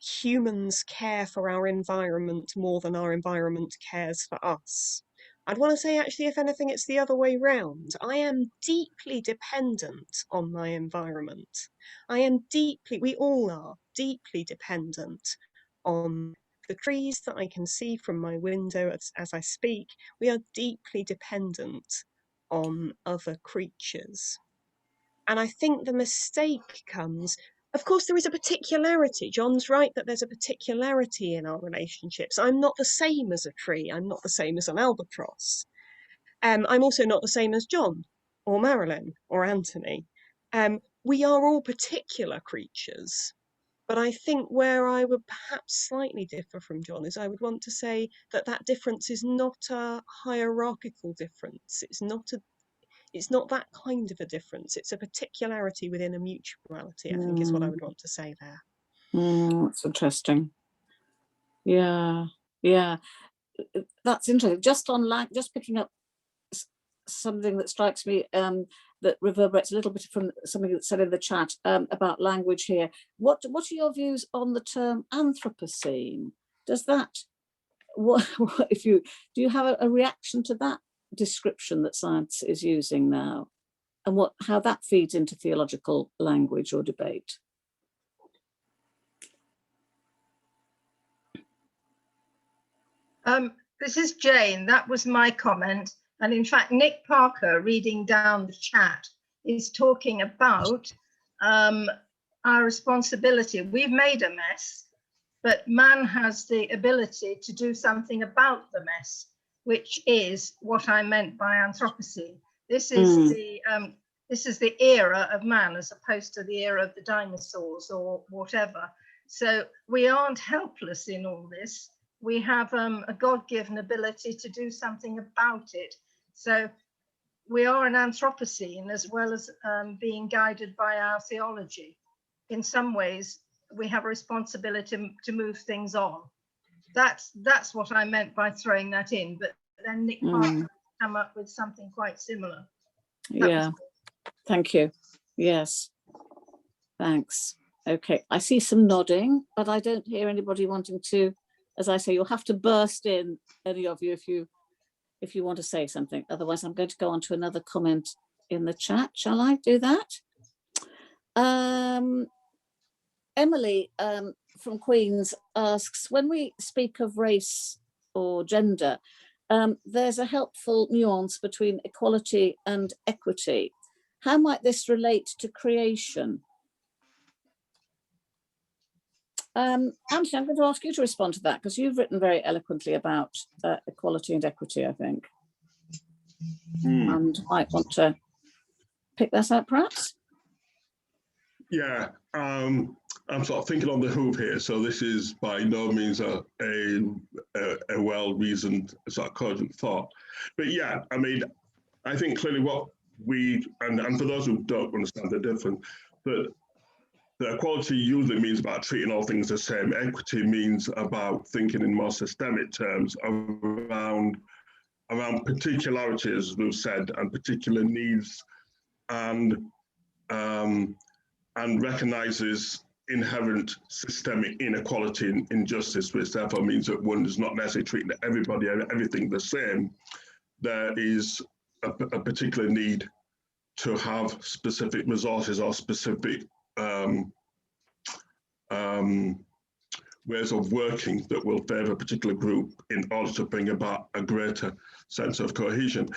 humans care for our environment more than our environment cares for us. I'd want to say, actually, if anything, it's the other way round. I am deeply dependent on my environment. We all are deeply dependent on the trees that I can see from my window as I speak. We are deeply dependent on other creatures. And I think the mistake comes, of course, there is a particularity. John's right that there's a particularity in our relationships. I'm not the same as a tree. I'm not the same as an albatross. I'm also not the same as John or Marilyn or Anthony. We are all particular creatures. But I think where I would perhaps slightly differ from John is I would want to say that that difference is not a hierarchical difference. It's not that kind of a difference. It's a particularity within a mutuality, I think, is what I would want to say there. That's interesting. Yeah. That's interesting. Just picking up something that strikes me that reverberates a little bit from something that's said in the chat about language here. What are your views on the term Anthropocene? Does that, do you have a reaction to that description that science is using now, and how that feeds into theological language or debate? This is Jane. That was my comment. And in fact, Nick Parker, reading down the chat, is talking about our responsibility. We've made a mess, but man has the ability to do something about the mess, which is what I meant by Anthropocene. This is the era of man, as opposed to the era of the dinosaurs or whatever. So we aren't helpless in all this. We have a God-given ability to do something about it. So we are an Anthropocene, as well as being guided by our theology. In some ways, we have a responsibility to move things on. That's what I meant by throwing that in. But then Nick Parker come up with something quite similar. Thank you. Yes, thanks. Okay, I see some nodding, but I don't hear anybody wanting to. As I say, you'll have to burst in, any of you, if you want to say something. Otherwise, I'm going to go on to another comment in the chat. Shall I do that? Emily from Queens asks, when we speak of race or gender, there's a helpful nuance between equality and equity. How might this relate to creation? Anthony, I'm going to ask you to respond to that, because you've written very eloquently about equality and equity, I think. And might want to pick that up, perhaps? Yeah, I'm sort of thinking on the hoof here, so this is by no means a well-reasoned sort of cogent thought. But yeah, I mean, I think clearly what we, and for those who don't understand the difference, but the equality usually means about treating all things the same. Equity means about thinking in more systemic terms around around particularities, as Ruth said, and particular needs, and recognises inherent systemic inequality and injustice, which therefore means that one is not necessarily treating everybody and everything the same. There is a particular need to have specific resources or specific ways of working that will favour a particular group in order to bring about a greater sense of cohesion.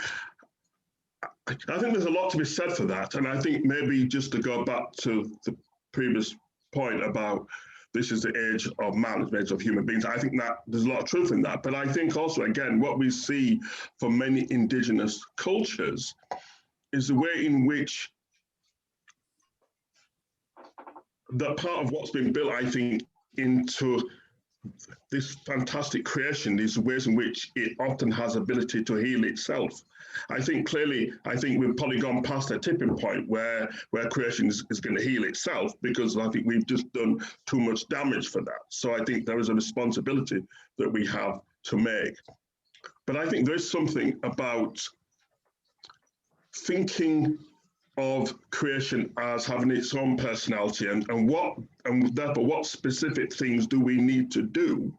I think there's a lot to be said for that. And I think maybe just to go back to the previous point about this is the age of man, the age of human beings, I think that there's a lot of truth in that. But I think also, again, what we see from many indigenous cultures is the way in which that part of what's been built, I think, into this fantastic creation, these ways in which it often has ability to heal itself. I think we've probably gone past a tipping point where creation is going to heal itself, because I think we've just done too much damage for that. So I think there is a responsibility that we have to make. But I think there's something about thinking of creation as having its own personality, and therefore what specific things do we need to do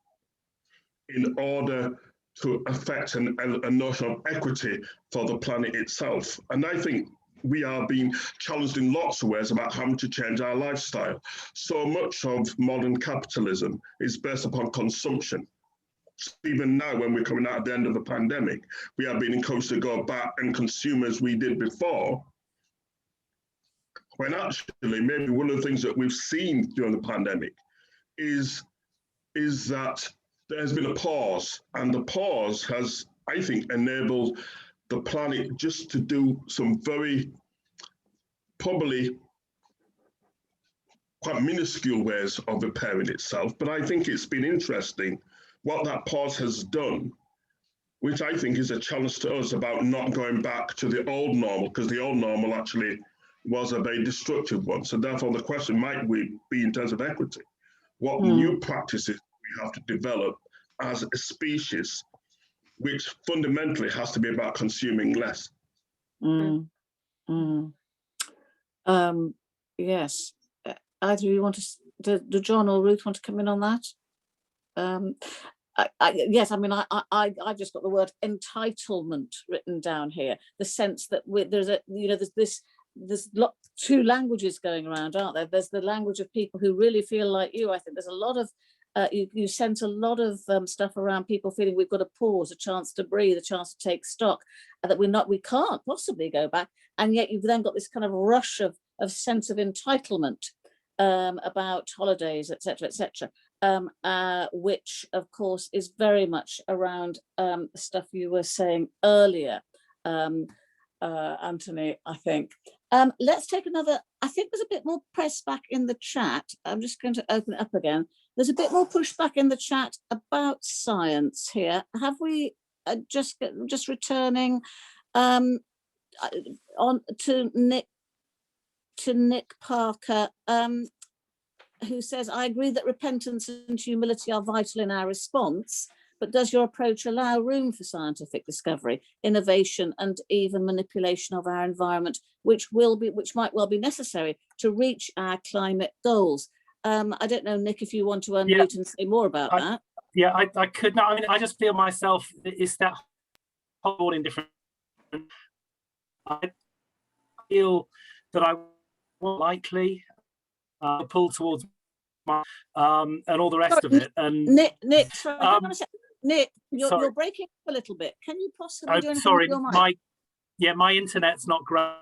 in order to affect a notion of equity for the planet itself. And I think we are being challenged in lots of ways about having to change our lifestyle. So much of modern capitalism is based upon consumption. Even now, when we're coming out at the end of the pandemic, we are being encouraged to go back and consume as we did before, when actually maybe one of the things that we've seen during the pandemic is that there has been a pause, and the pause has, I think, enabled the planet just to do some very, probably quite minuscule ways of repairing itself. But I think it's been interesting what that pause has done, which I think is a challenge to us about not going back to the old normal, because the old normal actually was a very destructive one. So therefore the question might be in terms of equity, what new practices we have to develop as a species, which fundamentally has to be about consuming less. Yes. Either you want to, do John or Ruth want to come in on that? Yes, I mean, I've just got the word entitlement written down here. The sense that there's two languages going around, aren't there? There's the language of people who really feel like you. I think there's a lot of you sense a lot of stuff around people feeling we've got a pause, a chance to breathe, a chance to take stock, and that we can't possibly go back. And yet you've then got this kind of rush of sense of entitlement about holidays, etc., which of course is very much around stuff you were saying earlier, Anthony, I think. Let's take another. I think there's a bit more press back in the chat. I'm just going to open it up again. There's a bit more pushback in the chat about science here. Have we just returning on to Nick Parker, who says, I agree that repentance and humility are vital in our response, but does your approach allow room for scientific discovery, innovation, and even manipulation of our environment, which might well be necessary to reach our climate goals? I don't know, Nick, if you want to unmute and say more about that. Yeah, I could not. I mean, I just feel myself, it's that whole in different. I feel that I will likely pull towards my and all the rest of it. And Nick, sorry, hang on a second. Nick, you're breaking up a little bit. Can you possibly do anything sorry, with your mic? my internet's not great.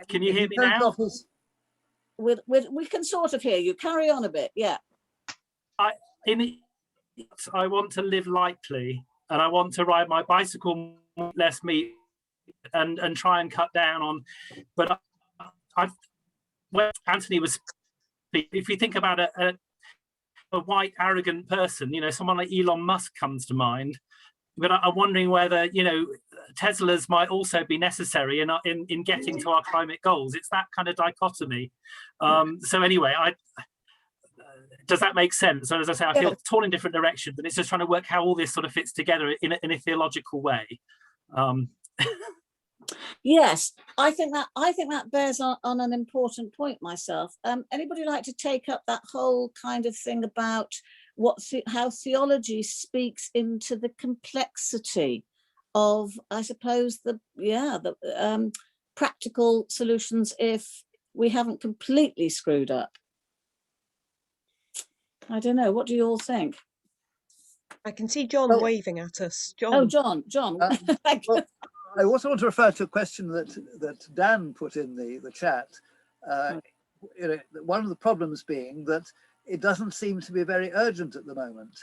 Can you hear me now? We can sort of hear you. Carry on a bit, yeah. I want to live lightly, and I want to ride my bicycle less meat, and try and cut down on. But when Anthony was speaking, if you think about a white arrogant person, someone like Elon Musk comes to mind. But I'm wondering whether Teslas might also be necessary in getting to our climate goals. It's that kind of dichotomy. So anyway, does that make sense? So as I say, I feel torn in different directions, and it's just trying to work how all this sort of fits together in a theological way. Yes, I think that bears on an important point myself. Anybody like to take up that whole kind of thing about how theology speaks into the complexity of, I suppose, the practical solutions if we haven't completely screwed up? I don't know. What do you all think? I can see John waving at us. John. Oh, John. Well, I also want to refer to a question that Dan put in the chat. One of the problems being that it doesn't seem to be very urgent at the moment.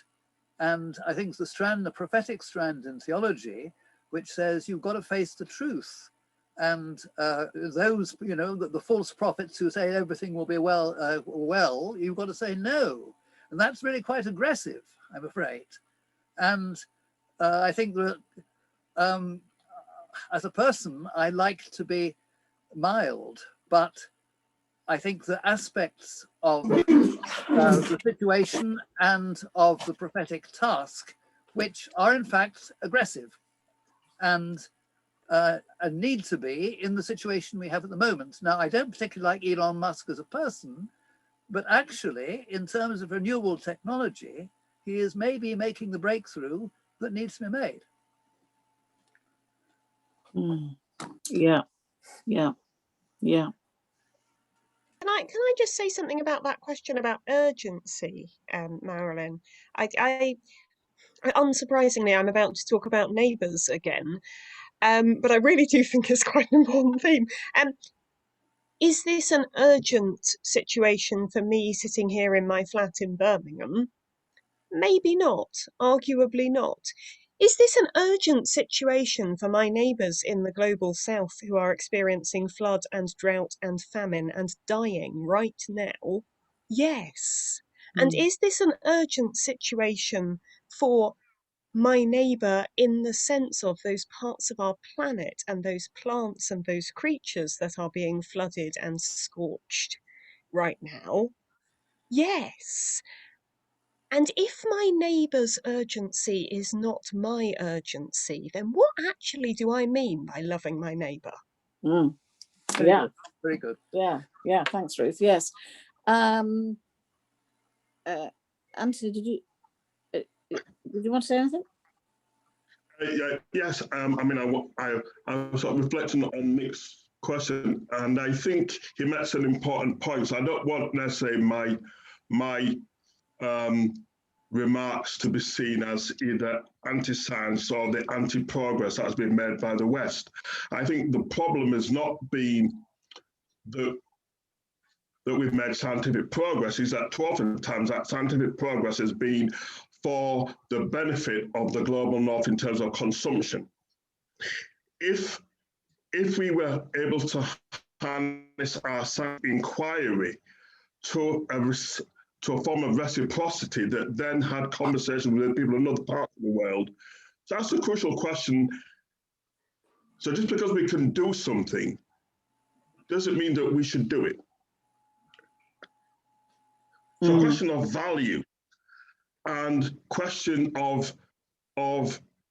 And I think the prophetic strand in theology, which says you've got to face the truth. And those, the false prophets who say everything will be well, you've got to say no. And that's really quite aggressive, I'm afraid. And I think that as a person, I like to be mild, but I think the aspects of the situation and of the prophetic task, which are in fact aggressive and need to be in the situation we have at the moment. Now, I don't particularly like Elon Musk as a person, but actually, in terms of renewable technology, he is maybe making the breakthrough that needs to be made. Yeah. Can I just say something about that question about urgency, Marilyn? Unsurprisingly, I'm about to talk about neighbours again, but I really do think it's quite an important theme. Is this an urgent situation for me sitting here in my flat in Birmingham? Maybe not, arguably not. Is this an urgent situation for my neighbours in the global south who are experiencing flood and drought and famine and dying right now? Yes. And is this an urgent situation for my neighbour in the sense of those parts of our planet and those plants and those creatures that are being flooded and scorched right now? Yes. And if my neighbour's urgency is not my urgency, then what actually do I mean by loving my neighbour? Very good. Yeah. Thanks, Ruth. Yes. Anthony, did you want to say anything? Yes. I mean, I was sort of reflecting on Nick's question, and I think he made some important points. I don't want necessarily my remarks to be seen as either anti-science or the anti-progress that has been made by the West. I think the problem has not been that we've made scientific progress, is that too often times that scientific progress has been for the benefit of the global north in terms of consumption. If we were able to harness our scientific inquiry to a form of reciprocity that then had conversations with people in other parts of the world, so that's a crucial question. So just because we can do something doesn't mean that we should do it. So a question of value and question of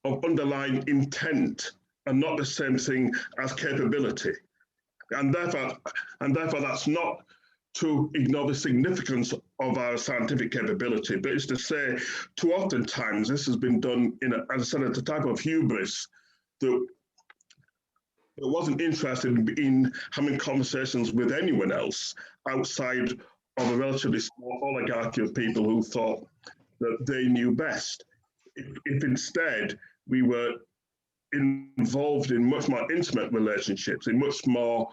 underlying intent are not the same thing as capability. And therefore that's not to ignore the significance of our scientific capability, but it's to say too often times this has been done as I said, at a type of hubris that wasn't interested in having conversations with anyone else outside of a relatively small oligarchy of people who thought that they knew best. If instead we were involved in much more intimate relationships, in much more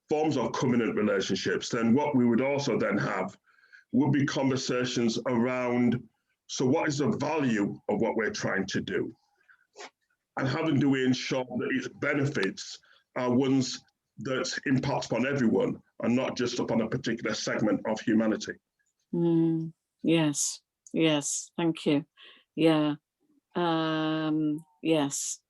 forms of covenant relationships, then what we would also then have would be conversations around, so what is the value of what we're trying to do? And how do we ensure that its benefits are ones that impact upon everyone and not just upon a particular segment of humanity? Yes, thank you. Yeah, yes.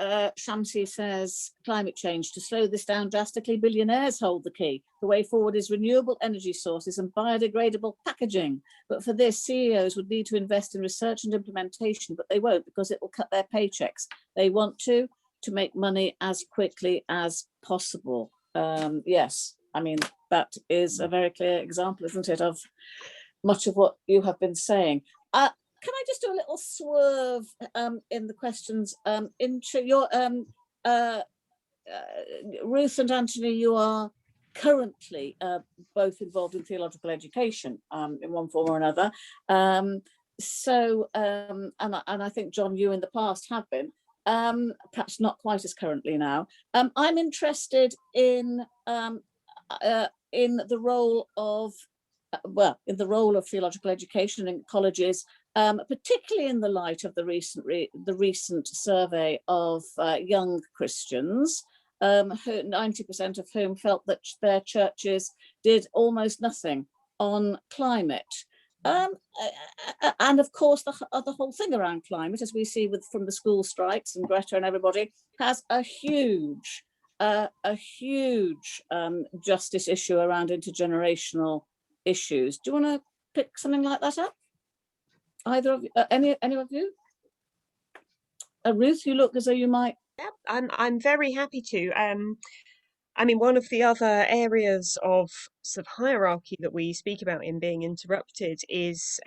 Shamsi says, climate change. To slow this down drastically, billionaires hold the key. The way forward is renewable energy sources and biodegradable packaging. But for this, CEOs would need to invest in research and implementation, but they won't because it will cut their paychecks. They want to make money as quickly as possible. Yes, I mean, that is a very clear example, isn't it, of much of what you have been saying. Can I just do a little swerve in the questions into your Ruth and Anthony? You are currently both involved in theological education in one form or another. And I think, John, you in the past have been, perhaps not quite as currently now. I'm interested in the role of theological education in colleges, particularly in the light of the recent survey of young Christians, who 90% of whom felt that their churches did almost nothing on climate. And of course, the whole thing around climate, as we see from the school strikes and Greta and everybody, has a huge justice issue around intergenerational issues. Do you want to pick something like that up? Either of you, any of you? Ruth, you look as though you might. Yeah, I'm very happy to. I mean, one of the other areas of sort of hierarchy that we speak about in Being Interrupted is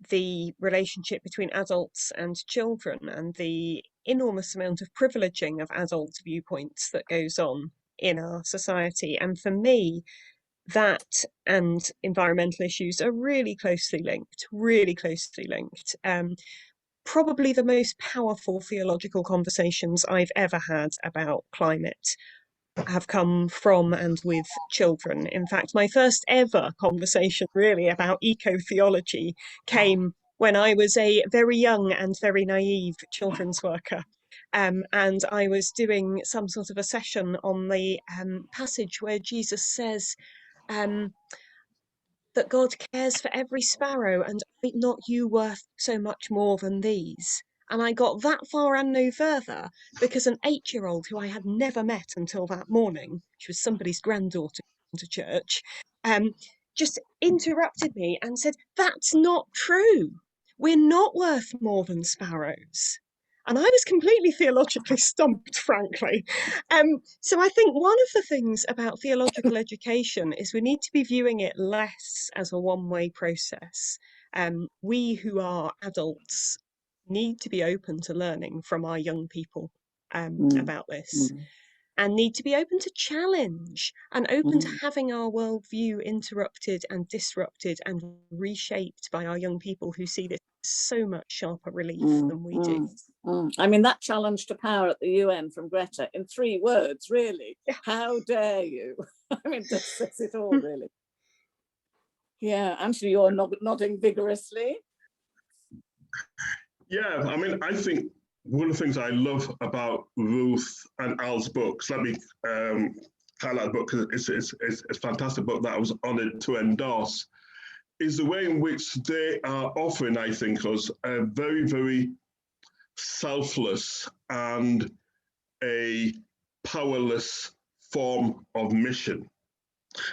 the relationship between adults and children and the enormous amount of privileging of adult viewpoints that goes on in our society. And for me, that and environmental issues are really closely linked. Probably the most powerful theological conversations I've ever had about climate have come from and with children. In fact, my first ever conversation really about eco-theology came when I was a very young and very naive children's worker. And I was doing some sort of a session on the passage where Jesus says that God cares for every sparrow, and are not you worth so much more than these? And I got that far and no further because an 8-year-old who I had never met until that morning, she was somebody's granddaughter to church, just interrupted me and said, "That's not true. We're not worth more than sparrows." And I was completely theologically stumped, frankly. So I think one of the things about theological education is we need to be viewing it less as a one-way process. We who are adults need to be open to learning from our young people about this, and need to be open to challenge and open to having our worldview interrupted and disrupted and reshaped by our young people who see this so much sharper relief than we do. I mean, that challenge to power at the UN from Greta in 3 words, really. Yeah. How dare you? I mean, that says it all, really. Yeah, Anthony, you're nodding vigorously. Yeah, I mean, I think one of the things I love about Ruth and Al's books, let me highlight the book because it's a fantastic book that I was honoured to endorse, is the way in which they are offering, I think, us a very, very selfless and a powerless form of mission.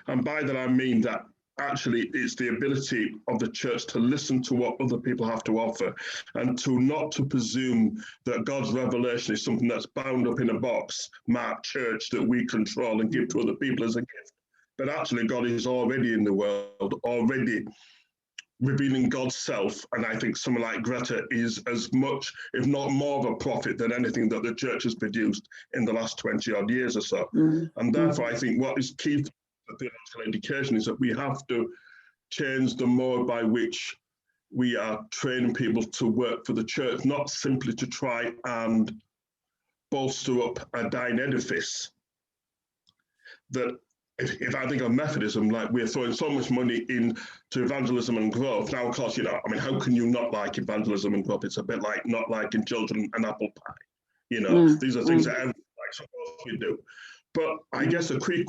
And by that I mean that actually it's the ability of the church to listen to what other people have to offer and not to presume that God's revelation is something that's bound up in a box marked church that we control and give to other people as a gift. But actually God is already in the world, already revealing God's self. And I think someone like Greta is as much, if not more of a prophet than anything that the church has produced in the last 20 odd years or so. And therefore I think what is key to theological education is that we have to change the mode by which we are training people to work for the church, not simply to try and bolster up a dying edifice. That if I think of Methodism, like we're throwing so much money into evangelism and growth. Now, of course, I mean, how can you not like evangelism and growth? It's a bit like not liking children and apple pie. These are things that everyone likes, of course we do. But I guess the key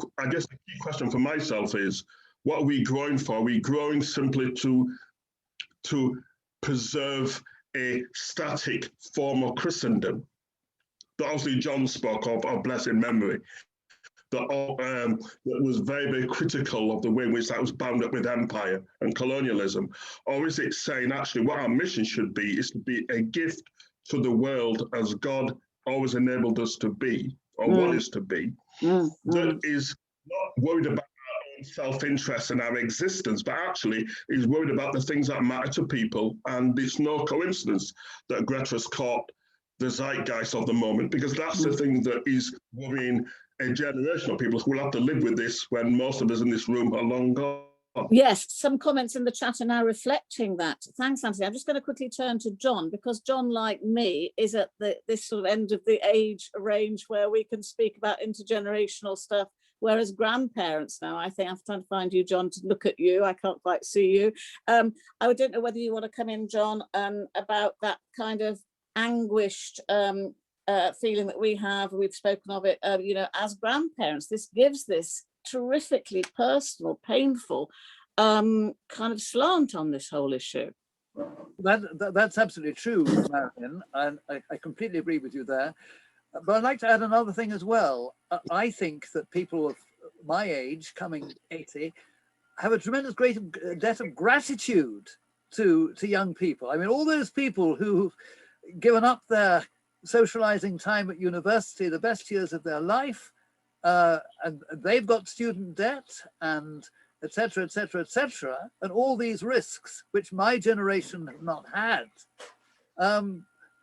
question for myself is, what are we growing for? Are we growing simply to preserve a static form of Christendom? that obviously John spoke of blessed memory, that was very, very critical of the way in which that was bound up with empire and colonialism? Or is it saying actually what our mission should be is to be a gift to the world as God always enabled us to be, or want us to be, that is not worried about our own self-interest and our existence, but actually is worried about the things that matter to people? And it's no coincidence that Greta's caught the zeitgeist of the moment, because that's the thing that is worrying a generation of people who will have to live with this when most of us in this room are long gone. Yes, some comments in the chat are now reflecting that. Thanks, Anthony. I'm just going to quickly turn to John, because John, like me, is at this sort of end of the age range where we can speak about intergenerational stuff, whereas grandparents now, I think I'm trying to find you, John, to look at you. I can't quite see you. I don't know whether you want to come in, John, about that kind of anguished feeling that we have. We've spoken of it, you know, as grandparents. This gives this terrifically personal, painful kind of slant on this whole issue. That's absolutely true, Marion, and I completely agree with you there. But I'd like to add another thing as well. I think that people of my age, coming 80, have a tremendous great debt of gratitude to young people. I mean, all those people who've given up their socializing time at university, the best years of their life, and they've got student debt and etc., etc., etc., and all these risks which my generation have not had.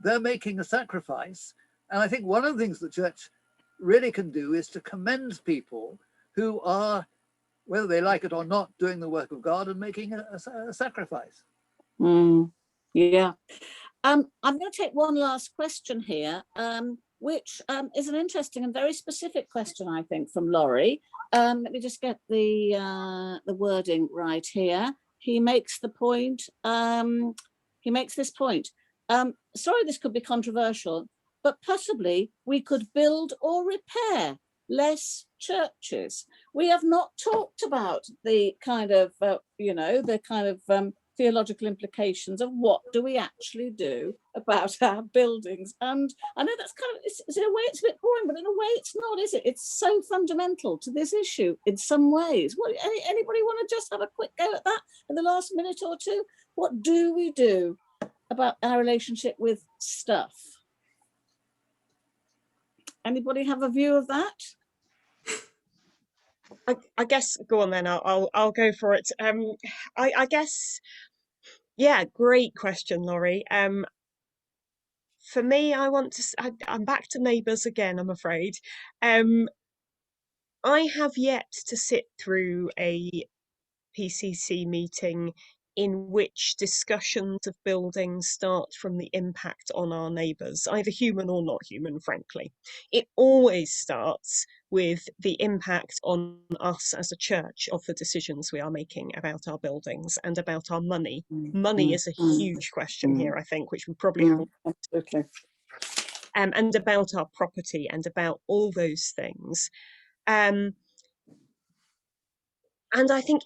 They're making a sacrifice, and I think one of the things the church really can do is to commend people who are, whether they like it or not, doing the work of God and making a sacrifice. Yeah. I'm going to take one last question here, which is an interesting and very specific question, I think, from Laurie. Let me just get the wording right here. He makes the point. He makes this point. Sorry, this could be controversial, but possibly we could build or repair less churches. We have not talked about the kind of, you know, the kind of theological implications of what do we actually do about our buildings. And I know that's kind of, in a way it's a bit boring, but in a way it's not, is it? It's so fundamental to this issue in some ways. What, anybody want to just have a quick go at that in the last minute or two? What do we do about our relationship with stuff? Anybody have a view of that? I guess, go on then, I'll go for it. I guess, yeah, great question, Laurie. For me, I'm back to neighbours again, I'm afraid. I have yet to sit through a PCC meeting in which discussions of buildings start from the impact on our neighbours, either human or not human, frankly. It always starts with the impact on us as a church of the decisions we are making about our buildings and about our money. Money is a huge question here, I think, which we probably haven't. Absolutely. And about our property and about all those things. And I think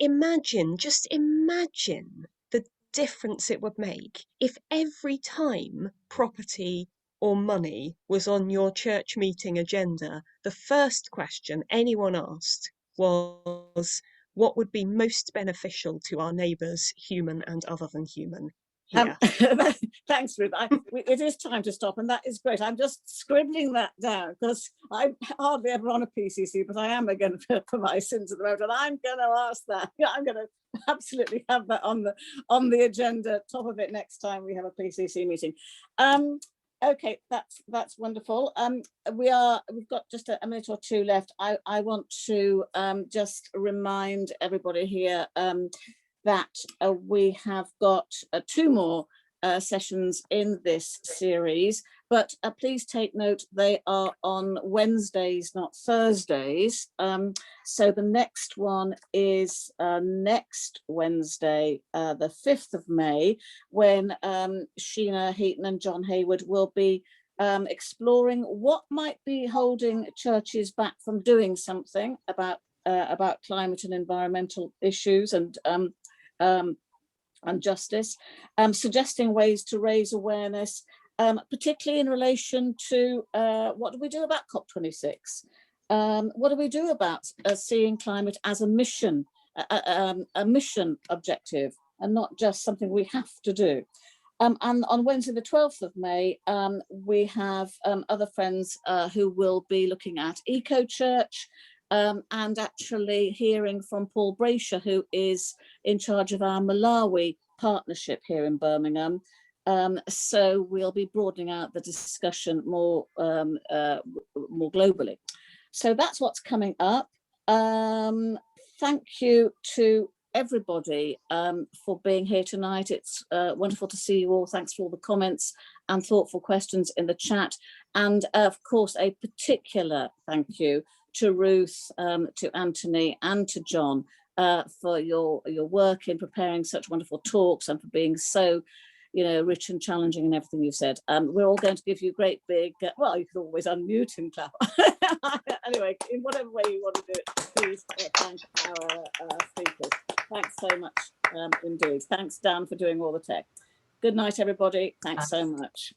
just imagine the difference it would make if every time property or money was on your church meeting agenda, the first question anyone asked was, what would be most beneficial to our neighbours, human and other than human? Thanks, Ruth. It is time to stop, and that is great. I'm just scribbling that down because I'm hardly ever on a PCC, but I am again for my sins at the moment, and I'm going to ask that. I'm going to absolutely have that on the agenda, top of it next time we have a PCC meeting. Okay, that's wonderful. We've got just a minute or two left. I want to just remind everybody here that we have got 2 more sessions in this series, but please take note they are on Wednesdays, not Thursdays. So the next one is next Wednesday, the 5th of May, when Sheena Heaton and John Hayward will be exploring what might be holding churches back from doing something about climate and environmental issues and justice, suggesting ways to raise awareness particularly in relation to what do we do about COP26? What do we do about seeing climate as a mission objective and not just something we have to do? And on Wednesday, the 12th of May, we have other friends who will be looking at eco-church and actually hearing from Paul Brasher, who is in charge of our Malawi partnership here in Birmingham. So we'll be broadening out the discussion more globally. So that's what's coming up. Thank you to everybody for being here tonight. It's wonderful to see you all. Thanks for all the comments and thoughtful questions in the chat. And of course, a particular thank you to Ruth, to Anthony and to John for your work in preparing such wonderful talks and for being so, rich and challenging in everything you've said. We're all going to give you great big, well, you can always unmute and clap. Anyway, in whatever way you want to do it, please thank our speakers. Thanks so much indeed. Thanks, Dan, for doing all the tech. Good night, everybody. Thanks so much.